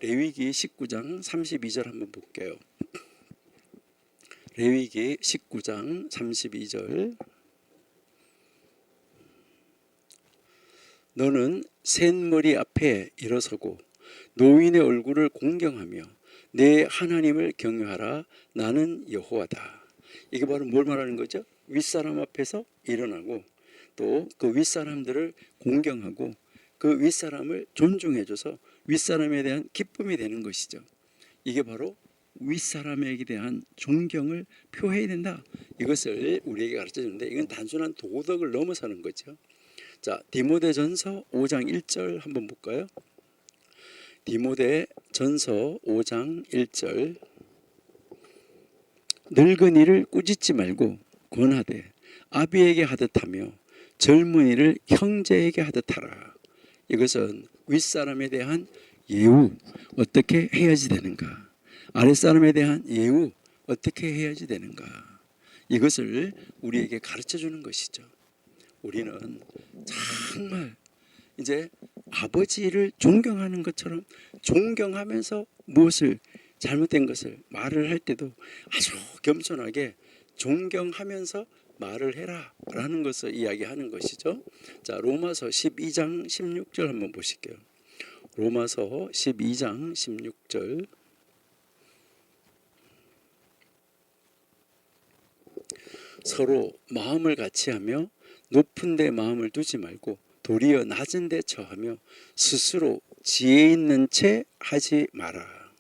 Speaker 1: 레위기 19장 32절 한번 볼게요. 레위기 19장 32절. 너는 셋머리 앞에 일어서고 노인의 얼굴을 공경하며 내 하나님을 경외하라. 나는 여호와다. 이게 바로 뭘 말하는 거죠? 윗사람 앞에서 일어나고, 또 그 윗사람들을 공경하고 그 윗사람을 존중해줘서 윗사람에 대한 기쁨이 되는 것이죠. 이게 바로 윗사람에게 대한 존경을 표해야 된다. 이것을 우리에게 가르쳐주는데, 이건 단순한 도덕을 넘어서는 거죠. 자, 디모데전서 5장 1절 한번 볼까요? 디모데전서 5장 1절. 늙은이를 꾸짖지 말고 권하되 아비에게 하듯 하며 젊은이를 형제에게 하듯 하라. 이것은 윗사람에 대한 예우, 어떻게 해야지 되는가, 아랫사람에 대한 예우, 어떻게 해야지 되는가, 이것을 우리에게 가르쳐 주는 것이죠. 우리는 정말 이제 아버지를 존경하는 것처럼 존경하면서 무엇을 잘못된 것을 말을 할 때도 아주 겸손하게 존경하면서 말을 해라 라는 것을 이야기하는 것이죠. 자, 로마서 12장 16절 한번 보실게요. 로마서 12장 16절. 서로 마음을 같이하며 높은 데 마음을 두지 말고 도리어 낮은 데 처하며 스스로 지혜 있는 채 하지 마라.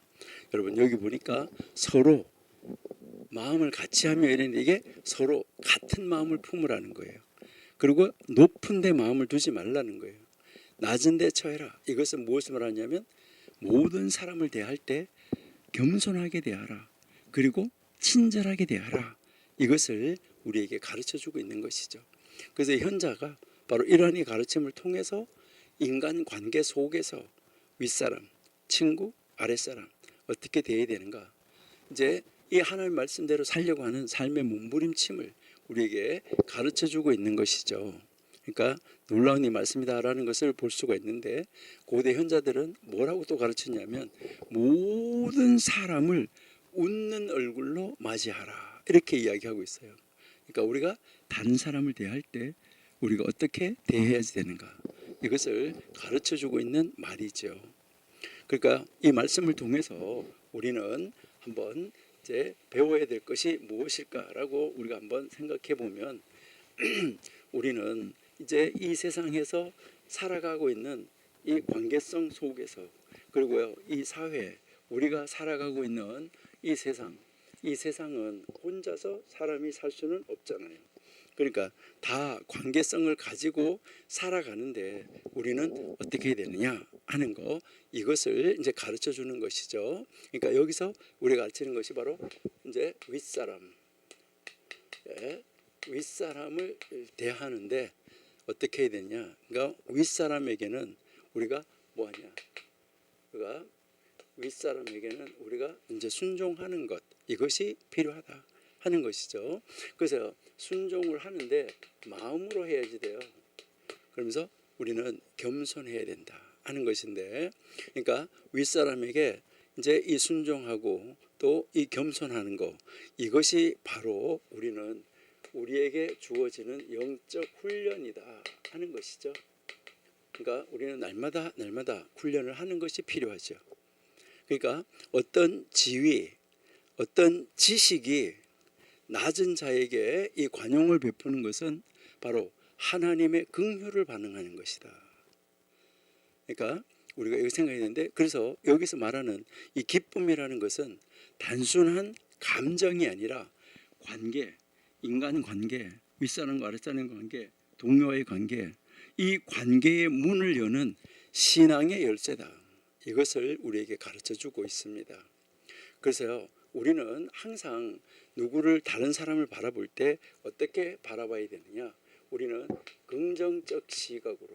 Speaker 1: 여러분 여기 보니까 서로 마음을 같이 하며 이런 이게 서로 같은 마음을 품으라는 거예요. 그리고 높은 데 마음을 두지 말라는 거예요. 낮은 데 처해라. 이것은 무엇을 말하냐면 모든 사람을 대할 때 겸손하게 대하라. 그리고 친절하게 대하라. 이것을 우리에게 가르쳐주고 있는 것이죠. 그래서 현자가 바로 이러한 이 가르침을 통해서 인간관계 속에서 윗사람, 친구, 아랫사람 어떻게 대해야 되는가, 이제 이 하나님 말씀대로 살려고 하는 삶의 몸부림침을 우리에게 가르쳐주고 있는 것이죠. 그러니까 놀라운 이 말씀이다라는 것을 볼 수가 있는데, 고대 현자들은 뭐라고 또 가르쳤냐면 모든 사람을 웃는 얼굴로 맞이하라 이렇게 이야기하고 있어요. 그러니까 우리가 다른 사람을 대할 때 우리가 어떻게 대해야 되는가, 이것을 가르쳐주고 있는 말이죠. 그러니까 이 말씀을 통해서 우리는 한번 이제 배워야 될 것이 무엇일까라고 우리가 한번 생각해 보면 우리는 이제 이 세상에서 살아가고 있는 이 관계성 속에서, 그리고요 이 사회, 우리가 살아가고 있는 이 세상은 혼자서 사람이 살 수는 없잖아요. 그러니까 다 관계성을 가지고 살아가는데 우리는 어떻게 해야 되느냐 하는 거, 이것을 이제 가르쳐 주는 것이죠. 그러니까 여기서 우리가 가르치는 것이 바로 이제 윗사람, 윗사람을 대하는데 어떻게 해야 되냐. 그러니까 윗사람에게는 우리가 뭐하냐. 그러니까 윗사람에게는 우리가 이제 순종하는 것, 이것이 필요하다 하는 것이죠. 그래서 순종을 하는데 마음으로 해야지 돼요. 그러면서 우리는 겸손해야 된다 하는 것인데, 그러니까 윗사람에게 이제 이 순종하고 또 이 겸손하는 것, 이것이 바로 우리에게 주어지는 영적 훈련이다 하는 것이죠. 그러니까 우리는 날마다 훈련을 하는 것이 필요하죠. 그러니까 어떤 지위, 어떤 지식이 낮은 자에게 이 관용을 베푸는 것은 바로 하나님의 긍휼을 반응하는 것이다. 그러니까 우리가 이거 생각해야 되는데, 그래서 여기서 말하는 이 기쁨이라는 것은 단순한 감정이 아니라 관계, 인간관계, 윗사람과 아랫사람의 관계, 동료와의 관계, 이 관계의 문을 여는 신앙의 열쇠다. 이것을 우리에게 가르쳐주고 있습니다. 그래서요 우리는 항상 누구를, 다른 사람을 바라볼 때 어떻게 바라봐야 되느냐. 우리는 긍정적 시각으로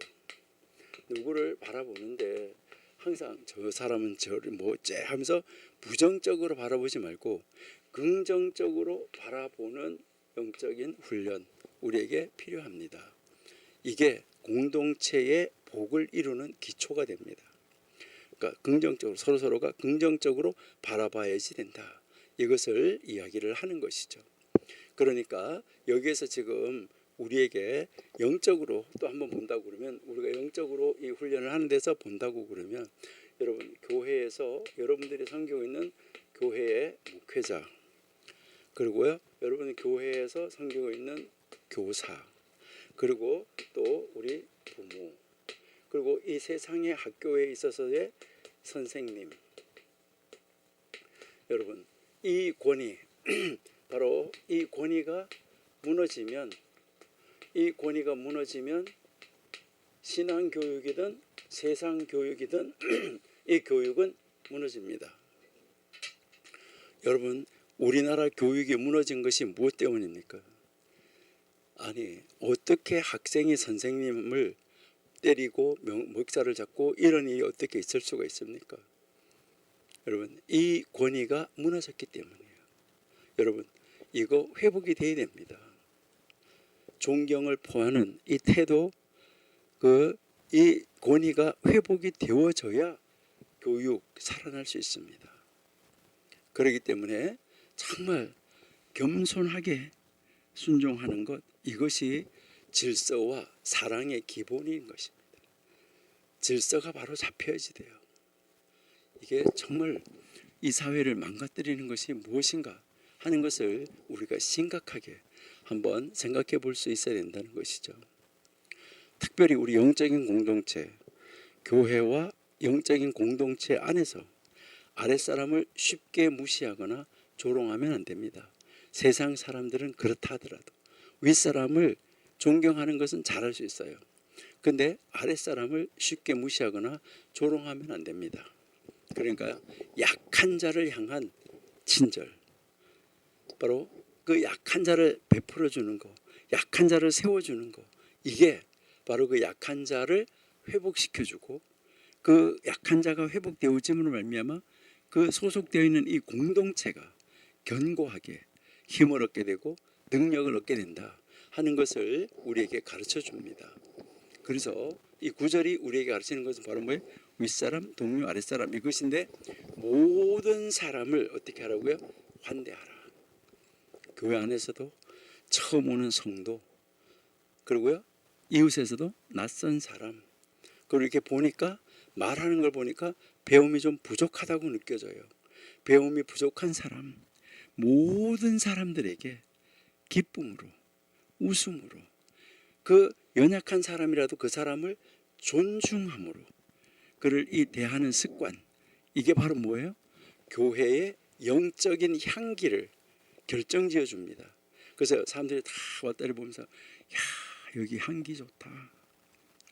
Speaker 1: 누구를 바라보는데 항상 저 사람은 저를 뭐째 하면서 부정적으로 바라보지 말고 긍정적으로 바라보는 영적인 훈련, 우리에게 필요합니다. 이게 공동체의 복을 이루는 기초가 됩니다. 그러니까 긍정적으로, 서로가 긍정적으로 바라봐야지 된다, 이것을 이야기를 하는 것이죠. 그러니까 여기에서 지금 우리에게 영적으로 또 한번 본다고 그러면, 우리가 영적으로 이 훈련을 하는 데서 본다고 그러면, 여러분 교회에서 여러분들이 섬기고 있는 교회의 목회자, 그리고요 여러분 교회에서 섬기고 있는 교사, 그리고 또 우리 부모, 그리고 이 세상의 학교에 있어서의 선생님, 여러분 이 권위 바로 이 권위가 무너지면 신앙교육이든 세상 교육이든 이 교육은 무너집니다. 여러분 우리나라 교육이 무너진 것이 무엇 때문입니까? 아니 어떻게 학생이 선생님을 때리고 목자를 잡고 이런 일이 어떻게 있을 수가 있습니까? 여러분 이 권위가 무너졌기 때문이에요. 여러분 이거 회복이 돼야 됩니다. 존경을 포하는 이 태도, 이 권위가 회복이 되어져야 교육 살아날 수 있습니다. 그렇기 때문에 정말 겸손하게 순종하는 것, 이것이 질서와 사랑의 기본인 것입니다. 질서가 바로 잡혀야지 돼요. 이게 정말 이 사회를 망가뜨리는 것이 무엇인가 하는 것을 우리가 심각하게 한번 생각해 볼 수 있어야 된다는 것이죠. 특별히 우리 영적인 공동체, 교회와 영적인 공동체 안에서 아랫사람을 쉽게 무시하거나 조롱하면 안 됩니다. 세상 사람들은 그렇다 하더라도 윗사람을 존경하는 것은 잘할 수 있어요. 근데 아랫사람을 쉽게 무시하거나 조롱하면 안 됩니다. 그러니까 약한 자를 향한 친절, 바로 그 약한 자를 베풀어 주는 거, 약한 자를 세워주는 거, 이게 바로 그 약한 자를 회복시켜주고, 그 약한 자가 회복되어짐으로 말미암아 그 소속되어 있는 이 공동체가 견고하게 힘을 얻게 되고 능력을 얻게 된다 하는 것을 우리에게 가르쳐 줍니다. 그래서 이 구절이 우리에게 가르치는 것은 바로 뭐예요? 윗사람, 동료, 아랫사람, 이것인데 모든 사람을 어떻게 하라고요? 환대하라. 교회 안에서도 처음 오는 성도, 그리고요 이웃에서도 낯선 사람, 그리고 이렇게 보니까 말하는 걸 보니까 배움이 좀 부족하다고 느껴져요. 배움이 부족한 사람, 모든 사람들에게 기쁨으로, 웃음으로, 그 연약한 사람이라도 그 사람을 존중함으로 그를 이 대하는 습관, 이게 바로 뭐예요? 교회의 영적인 향기를 결정지어 줍니다. 그래서 사람들이 다 왔다리 보면서 야, 여기 향기 좋다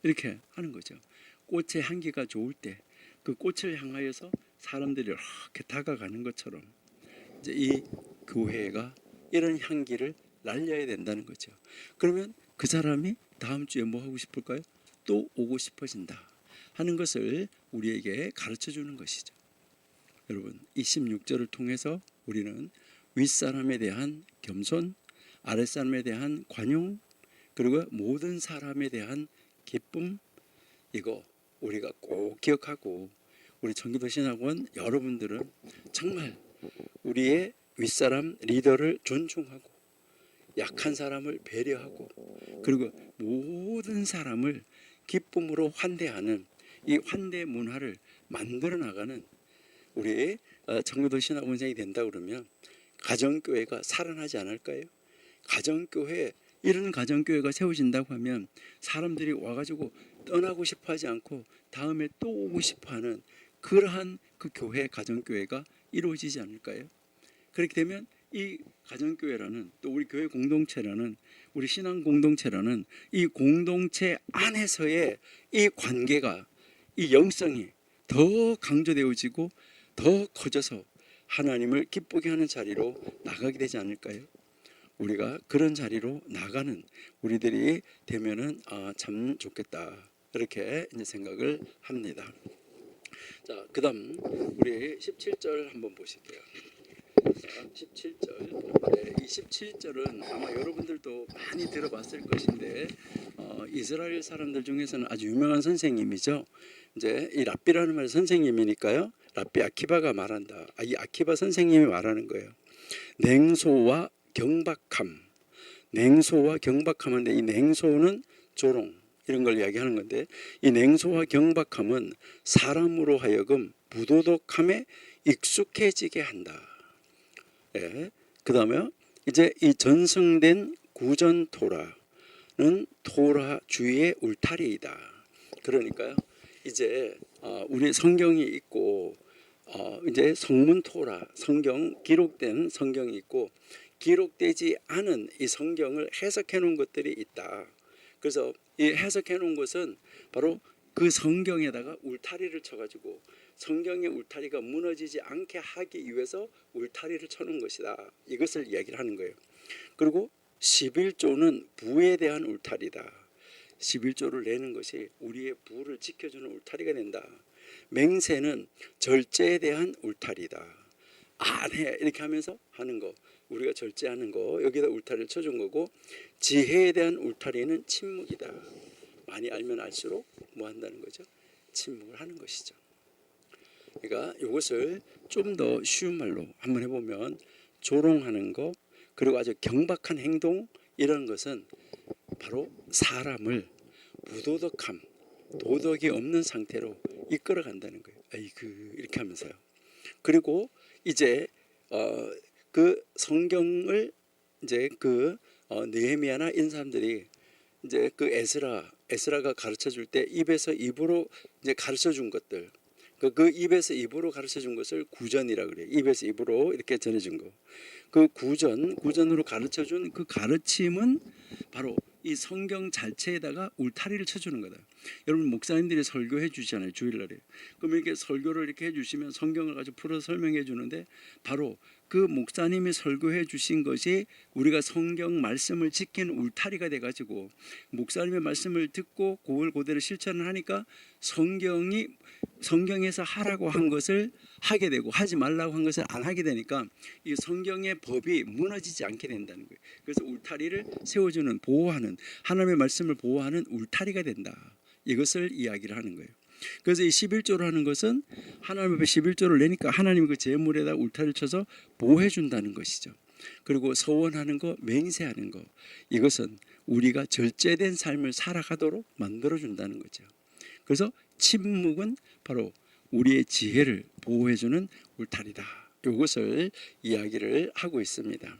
Speaker 1: 이렇게 하는 거죠. 꽃의 향기가 좋을 때 그 꽃을 향하여서 사람들이 이렇게 다가가는 것처럼 이제 이 교회가 이런 향기를 날려야 된다는 거죠. 그러면 그 사람이 다음 주에 뭐 하고 싶을까요? 또 오고 싶어진다 하는 것을 우리에게 가르쳐 주는 것이죠. 여러분, 이 16절을 통해서 우리는 윗사람에 대한 겸손, 아랫사람에 대한 관용, 그리고 모든 사람에 대한 기쁨, 이거 우리가 꼭 기억하고, 우리 청기도 신학원 여러분들은 정말 우리의 윗사람 리더를 존중하고 약한 사람을 배려하고 그리고 모든 사람을 기쁨으로 환대하는 이 환대 문화를 만들어 나가는 우리 청교도 신학원생이 된다 그러면 가정교회가 살아나지 않을까요? 가정교회, 이런 가정교회가 세워진다고 하면 사람들이 와가지고 떠나고 싶어하지 않고 다음에 또 오고 싶어하는 그러한 그 교회, 가정교회가 이루어지지 않을까요? 그렇게 되면 이 가정교회라는, 또 우리 교회 공동체라는, 우리 신앙 공동체라는 이 공동체 안에서의 이 관계가, 이 영성이 더 강조되어지고 더 커져서 하나님을 기쁘게 하는 자리로 나가게 되지 않을까요? 우리가 그런 자리로 나가는 우리들이 되면은 참 좋겠다, 이렇게 이제 생각을 합니다. 자, 그다음 우리 17절 한번 보실게요. 17절. 네, 이 17절은 아마 여러분들도 많이 들어봤을 것인데 이스라엘 사람들 중에서는 아주 유명한 선생님이죠. 이제 이 랍비라는 말 선생님이니까요. 랍비 아키바가 말한다. 이 아키바 선생님이 말하는 거예요. 냉소와 경박함. 냉소와 경박함인데 이 냉소는 조롱 이런 걸 이야기하는 건데, 이 냉소와 경박함은 사람으로 하여금 부도덕함에 익숙해지게 한다. 예. 그 다음에 이제 이 전승된 구전 토라는 토라 주위의 울타리이다. 그러니까요, 이제 우리 성경이 있고 이제 성문 토라, 성경, 기록된 성경이 있고 기록되지 않은 이 성경을 해석해 놓은 것들이 있다. 그래서 이 해석해 놓은 것은 바로 그 성경에다가 울타리를 쳐가지고 성경의 울타리가 무너지지 않게 하기 위해서 울타리를 쳐놓은 것이다, 이것을 이야기를 하는 거예요. 그리고 11조는 부에 대한 울타리다. 11조를 내는 것이 우리의 부를 지켜주는 울타리가 된다. 맹세는 절제에 대한 울타리다. 안 해 이렇게 하면서 하는 거, 우리가 절제하는 거, 여기다 울타리를 쳐준 거고, 지혜에 대한 울타리는 침묵이다. 많이 알면 알수록 뭐 한다는 거죠? 침묵을 하는 것이죠. 그러니까 이것을 좀 더 쉬운 말로 한번 해보면, 조롱하는 거, 그리고 아주 경박한 행동, 이런 것은 바로 사람을 무도덕함, 도덕이 없는 상태로 이끌어 간다는 거예요. 아이고 이렇게 하면서요. 그리고 이제 그 성경을 이제 느헤미야나 이런 사람들이 이제 그 에스라가 가르쳐 줄 때 입에서 입으로 이제 가르쳐 준 것들, 그 입에서 입으로 가르쳐 준 것을 구전이라 그래요. 입에서 입으로 이렇게 전해준 거. 그 구전으로 가르쳐 준 그 가르침은 바로 이 성경 자체에다가 울타리를 쳐주는 거다. 여러분 목사님들이 설교해 주시잖아요, 주일날에. 그럼 이렇게 설교를 이렇게 해주시면 성경을 가지고 풀어 설명해 주는데, 바로 그 목사님이 설교해 주신 것이 우리가 성경 말씀을 지키는 울타리가 돼가지고, 목사님의 말씀을 듣고 그걸 그대로 실천을 하니까 성경에서 하라고 한 것을 하게 되고, 하지 말라고 한 것을 안 하게 되니까 이 성경의 법이 무너지지 않게 된다는 거예요. 그래서 울타리를 세워주는, 보호하는, 하나님의 말씀을 보호하는 울타리가 된다, 이것을 이야기를 하는 거예요. 그래서 이 11조를 하는 것은 하나님 앞에 11조를 내니까 하나님이 그 제물에다 울타리를 쳐서 보호해 준다는 것이죠. 그리고 서원하는 거, 맹세하는 거, 이것은 우리가 절제된 삶을 살아가도록 만들어 준다는 거죠. 그래서 침묵은 바로 우리의 지혜를 보호해 주는 울타리다, 이것을 이야기를 하고 있습니다.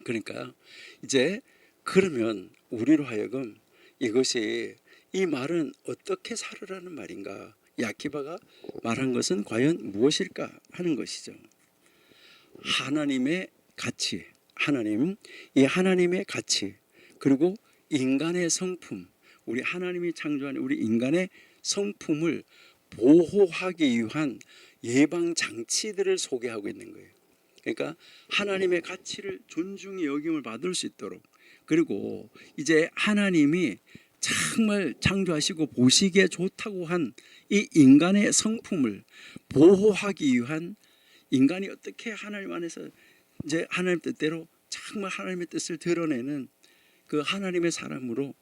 Speaker 1: 그러니까 이제 그러면 우리로 하여금 이것이, 이 말은 어떻게 살으라는 말인가, 이 아키바가 말한 것은 과연 무엇일까 하는 것이죠. 하나님의 가치, 이 하나님의 가치, 그리고 인간의 성품, 우리 하나님이 창조한 우리 인간의 성품을 보호하기 위한 예방 장치들을 소개하고 있는 거예요. 그러니까 하나님의 가치를 존중히 여김을 받을 수 있도록, 그리고 이제 하나님이 정말 창조하시고 보시기에 좋다고 한 이 인간의 성품을 보호하기 위한, 인간이 어떻게 하나님 안에서 이제 하나님 뜻대로 정말 하나님의 뜻을 드러내는 그 하나님의 사람으로,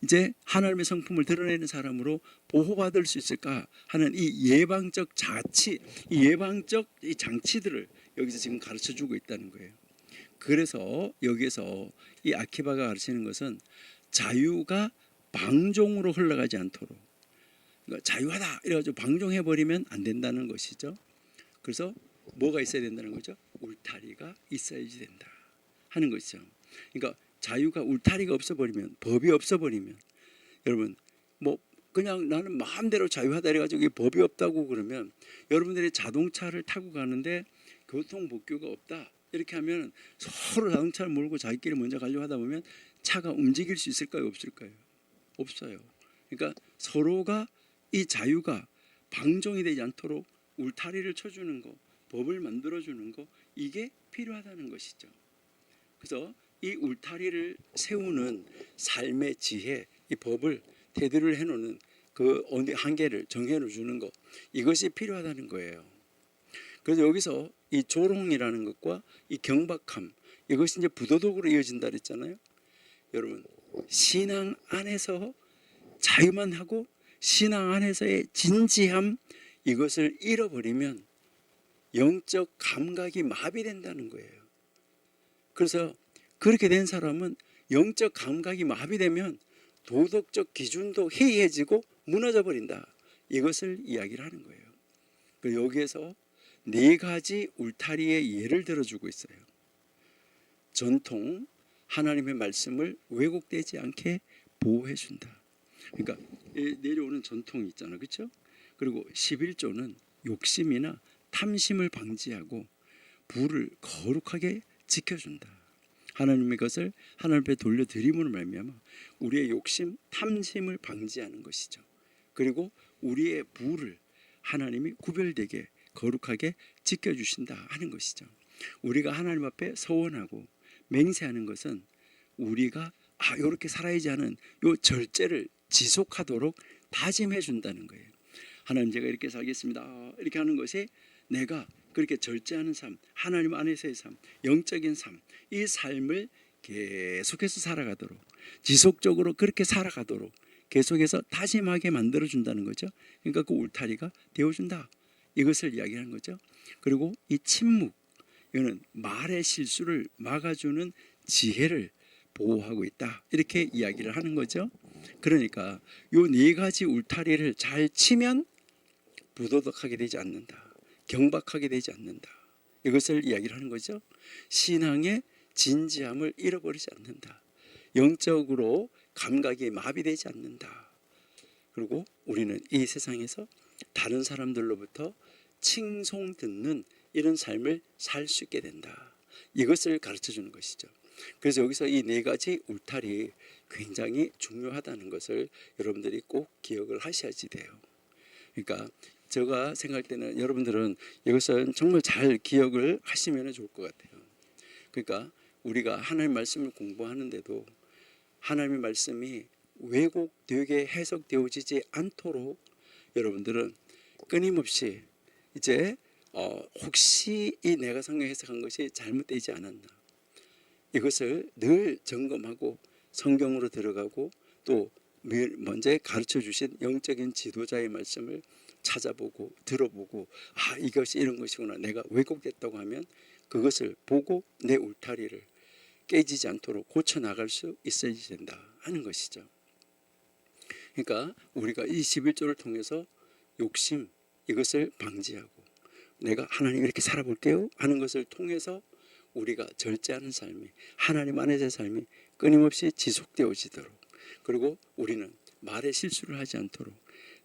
Speaker 1: 이제 하나님의 성품을 드러내는 사람으로 보호받을 수 있을까 하는 이 예방적 자치, 이 예방적 이 장치들을 여기서 지금 가르쳐 주고 있다는 거예요. 그래서 여기서 이 아키바가 가르치는 것은 자유가 방종으로 흘러가지 않도록, 그러니까 자유하다 이래가지고 방종해버리면 안 된다는 것이죠. 그래서 뭐가 있어야 된다는 거죠? 울타리가 있어야지 된다 하는 것이죠. 그러니까 자유가, 울타리가 없어버리면, 법이 없어버리면, 여러분 뭐 그냥 나는 마음대로 자유하다 이래가지고 법이 없다고 그러면, 여러분들이 자동차를 타고 가는데 교통법규가 없다 이렇게 하면 서로 자동차를 몰고 자기끼리 먼저 가려고 하다 보면 차가 움직일 수 있을까요, 없을까요? 없어요. 그러니까 서로가 이 자유가 방종이 되지 않도록 울타리를 쳐주는 거, 법을 만들어주는 거, 이게 필요하다는 것이죠. 그래서 이 울타리를 세우는 삶의 지혜, 이 법을 테두리를 해놓는 그 한계를 정해 주는 것, 이것이 필요하다는 거예요. 그래서 여기서 이 조롱이라는 것과 이 경박함, 이것이 이제 부도덕으로 이어진다 그랬잖아요. 여러분, 신앙 안에서 자유만 하고 신앙 안에서의 진지함, 이것을 잃어버리면 영적 감각이 마비된다는 거예요. 그래서 그렇게 된 사람은 영적 감각이 마비되면 도덕적 기준도 해이해지고 무너져 버린다, 이것을 이야기를 하는 거예요. 그리고 여기에서 4가지 울타리의 예를 들어주고 있어요. 전통, 하나님의 말씀을 왜곡되지 않게 보호해 준다. 그러니까 내려오는 전통이 있잖아요, 그렇죠? 그리고 11조는 욕심이나 탐심을 방지하고 부를 거룩하게 지켜준다. 하나님의 것을 하나님 앞에 돌려드림으로 말미암아 우리의 욕심, 탐심을 방지하는 것이죠. 그리고 우리의 부를 하나님이 구별되게 거룩하게 지켜주신다 하는 것이죠. 우리가 하나님 앞에 서원하고 맹세하는 것은 우리가 이렇게 살아야지 하는 요 절제를 지속하도록 다짐해 준다는 거예요. 하나님, 제가 이렇게 살겠습니다 이렇게 하는 것이 내가 그렇게 절제하는 삶, 하나님 안에서의 삶, 영적인 삶, 이 삶을 계속해서 살아가도록, 지속적으로 그렇게 살아가도록 계속해서 다짐하게 만들어준다는 거죠. 그러니까 그 울타리가 되어준다, 이것을 이야기하는 거죠. 그리고 이 침묵, 이거는 말의 실수를 막아주는 지혜를 보호하고 있다, 이렇게 이야기를 하는 거죠. 그러니까 요 네 가지 울타리를 잘 치면 부도덕하게 되지 않는다, 경박하게 되지 않는다, 이것을 이야기를 하는 거죠. 신앙의 진지함을 잃어버리지 않는다, 영적으로 감각이 마비되지 않는다, 그리고 우리는 이 세상에서 다른 사람들로부터 칭송 듣는 이런 삶을 살 수 있게 된다, 이것을 가르쳐 주는 것이죠. 그래서 여기서 이 네 가지 울타리 굉장히 중요하다는 것을 여러분들이 꼭 기억을 하셔야지 돼요. 그러니까 제가 생각할 때는 여러분들은 이것은 정말 잘 기억을 하시면 좋을 것 같아요. 그러니까 우리가 하나님 말씀을 공부하는데도 하나님의 말씀이 왜곡되게 해석되어지지 않도록 여러분들은 끊임없이 이제 혹시 이 내가 성경 해석한 것이 잘못되지 않았나, 이것을 늘 점검하고 성경으로 들어가고 또 먼저 가르쳐 주신 영적인 지도자의 말씀을 찾아보고 들어보고, 아, 이것이 이런 것이구나, 내가 왜곡됐다고 하면 그것을 보고 내 울타리를 깨지지 않도록 고쳐나갈 수 있어야 된다 하는 것이죠. 그러니까 우리가 이 11조를 통해서 욕심, 이것을 방지하고 내가 하나님 이렇게 살아볼게요 하는 것을 통해서 우리가 절제하는 삶이, 하나님 안에서의 삶이 끊임없이 지속되어지도록, 그리고 우리는 말에 실수를 하지 않도록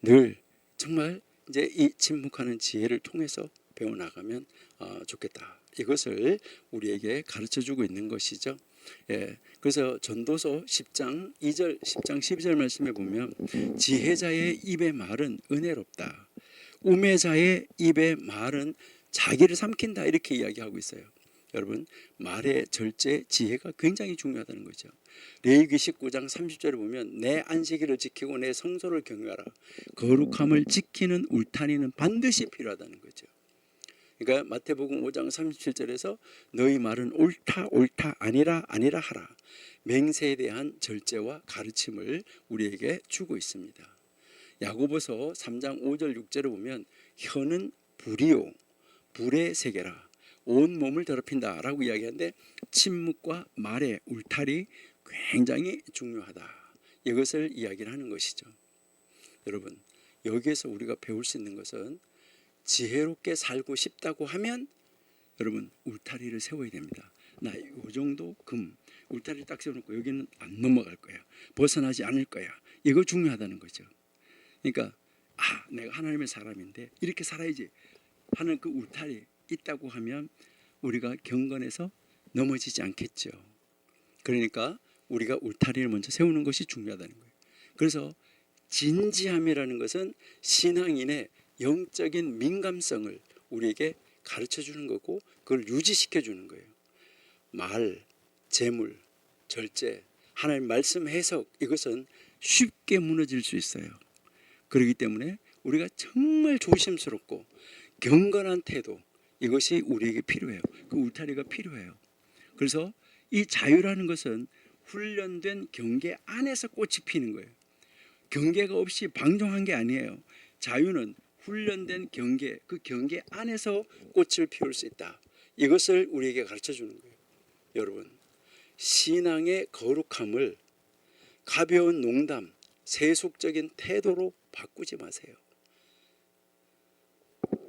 Speaker 1: 늘 정말 이제 이 침묵하는 지혜를 통해서 배워나가면 좋겠다, 이것을 우리에게 가르쳐주고 있는 것이죠. 예, 그래서 전도서 10장 2절, 10장 12절 말씀에 보면 지혜자의 입의 말은 은혜롭다, 우매자의 입의 말은 자기를 삼킨다, 이렇게 이야기하고 있어요. 여러분, 말의 절제, 지혜가 굉장히 중요하다는 거죠. 레위기 19장 30절에 보면 내 안식일을 지키고 내 성소를 경유하라, 거룩함을 지키는 울타리는 반드시 필요하다는 거죠. 그러니까 마태복음 5장 37절에서 너희 말은 옳다 옳다 아니라 아니라 하라, 맹세에 대한 절제와 가르침을 우리에게 주고 있습니다. 야고보서 3장 5절 6절에 보면 혀는 불이요 불의 세계라, 온 몸을 더럽힌다 라고 이야기하는데 침묵과 말의 울타리 굉장히 중요하다, 이것을 이야기를 하는 것이죠. 여러분, 여기에서 우리가 배울 수 있는 것은 지혜롭게 살고 싶다고 하면 여러분 울타리를 세워야 됩니다. 나 이 정도 울타리를 딱 세워놓고 여기는 안 넘어갈 거야, 벗어나지 않을 거야, 이거 중요하다는 거죠. 그러니까 내가 하나님의 사람인데 이렇게 살아야지 하는 그 울타리 있다고 하면 우리가 경건해서 넘어지지 않겠죠. 그러니까 우리가 울타리를 먼저 세우는 것이 중요하다는 거예요. 그래서 진지함이라는 것은 신앙인의 영적인 민감성을 우리에게 가르쳐 주는 거고 그걸 유지시켜 주는 거예요. 말, 재물, 절제, 하나님 말씀 해석, 이것은 쉽게 무너질 수 있어요. 그렇기 때문에 우리가 정말 조심스럽고 경건한 태도, 이것이 우리에게 필요해요. 그 울타리가 필요해요. 그래서 이 자유라는 것은 훈련된 경계 안에서 꽃이 피는 거예요. 경계가 없이 방종한 게 아니에요. 자유는 훈련된 경계, 그 경계 안에서 꽃을 피울 수 있다, 이것을 우리에게 가르쳐 주는 거예요. 여러분, 신앙의 거룩함을 가벼운 농담, 세속적인 태도로 바꾸지 마세요.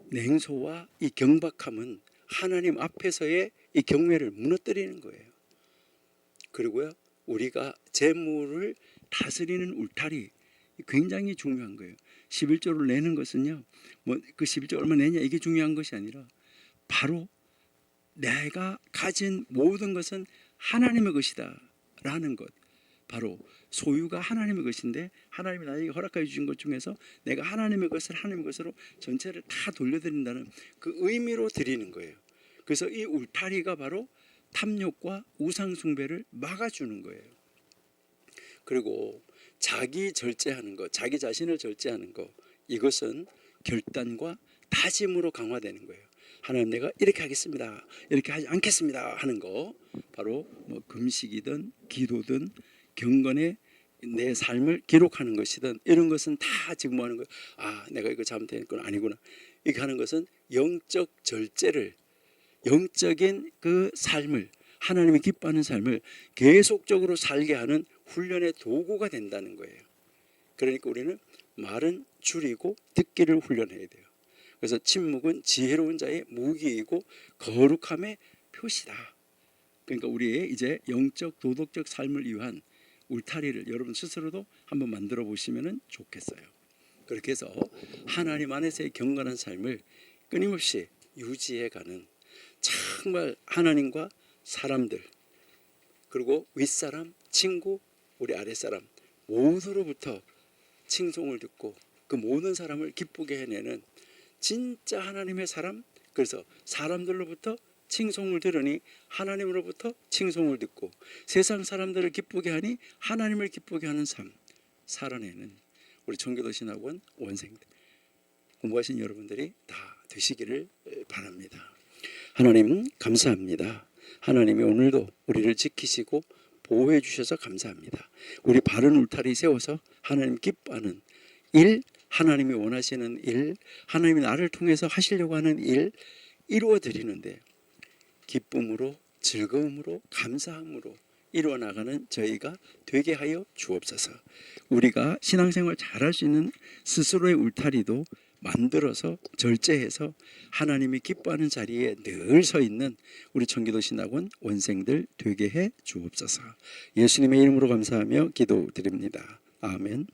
Speaker 1: 냉소와 이 경박함은 하나님 앞에서의 이 경외를 무너뜨리는 거예요. 그리고요, 우리가 재물을 다스리는 울타리 굉장히 중요한 거예요. 11조를 내는 것은요, 그 11조 얼마 내냐 이게 중요한 것이 아니라 바로 내가 가진 모든 것은 하나님의 것이다 라는 것, 바로 소유가 하나님의 것인데 하나님이 나에게 허락해 주신 것 중에서 내가 하나님의 것을 하나님의 것으로 전체를 다 돌려드린다는 그 의미로 드리는 거예요. 그래서 이 울타리가 바로 탐욕과 우상 숭배를 막아주는 거예요. 그리고 자기 절제하는 것, 자기 자신을 절제하는 것, 이것은 결단과 다짐으로 강화되는 거예요. 하나님 내가 이렇게 하겠습니다, 이렇게 하지 않겠습니다 하는 거, 바로 뭐 금식이든 기도든 경건의 내 삶을 기록하는 것이든 이런 것은 다 지금 뭐 하는 거예요? 아, 내가 이거 잘못했건 아니구나. 이렇게 하는 것은 영적 절제를, 영적인 그 삶을, 하나님이 기뻐하는 삶을 계속적으로 살게 하는 훈련의 도구가 된다는 거예요. 그러니까 우리는 말은 줄이고 듣기를 훈련해야 돼요. 그래서 침묵은 지혜로운 자의 무기이고 거룩함의 표시다. 그러니까 우리의 이제 영적 도덕적 삶을 위한 울타리를 여러분 스스로도 한번 만들어 보시면 좋겠어요. 그렇게 해서 하나님 안에서의 경건한 삶을 끊임없이 유지해가는, 정말 하나님과 사람들, 그리고 윗사람, 친구, 우리 아랫사람 모두로부터 칭송을 듣고 그 모든 사람을 기쁘게 해내는 진짜 하나님의 사람, 그래서 사람들로부터 칭송을 들으니 하나님으로부터 칭송을 듣고 세상 사람들을 기쁘게 하니 하나님을 기쁘게 하는 삶 살아내는 우리 청교도 신학원 원생들, 공부하신 여러분들이 다 되시기를 바랍니다. 하나님 감사합니다. 하나님이 오늘도 우리를 지키시고 보호해 주셔서 감사합니다. 우리 바른 울타리 세워서 하나님 기뻐하는 일, 하나님이 원하시는 일, 하나님이 나를 통해서 하시려고 하는 일 이루어 드리는데 기쁨으로, 즐거움으로, 감사함으로 이루어 나가는 저희가 되게 하여 주옵소서. 우리가 신앙생활 잘할 수 있는 스스로의 울타리도 만들어서 절제해서 하나님이 기뻐하는 자리에 늘 서 있는 우리 청기도 신학원 원생들 되게 해 주옵소서. 예수님의 이름으로 감사하며 기도드립니다. 아멘.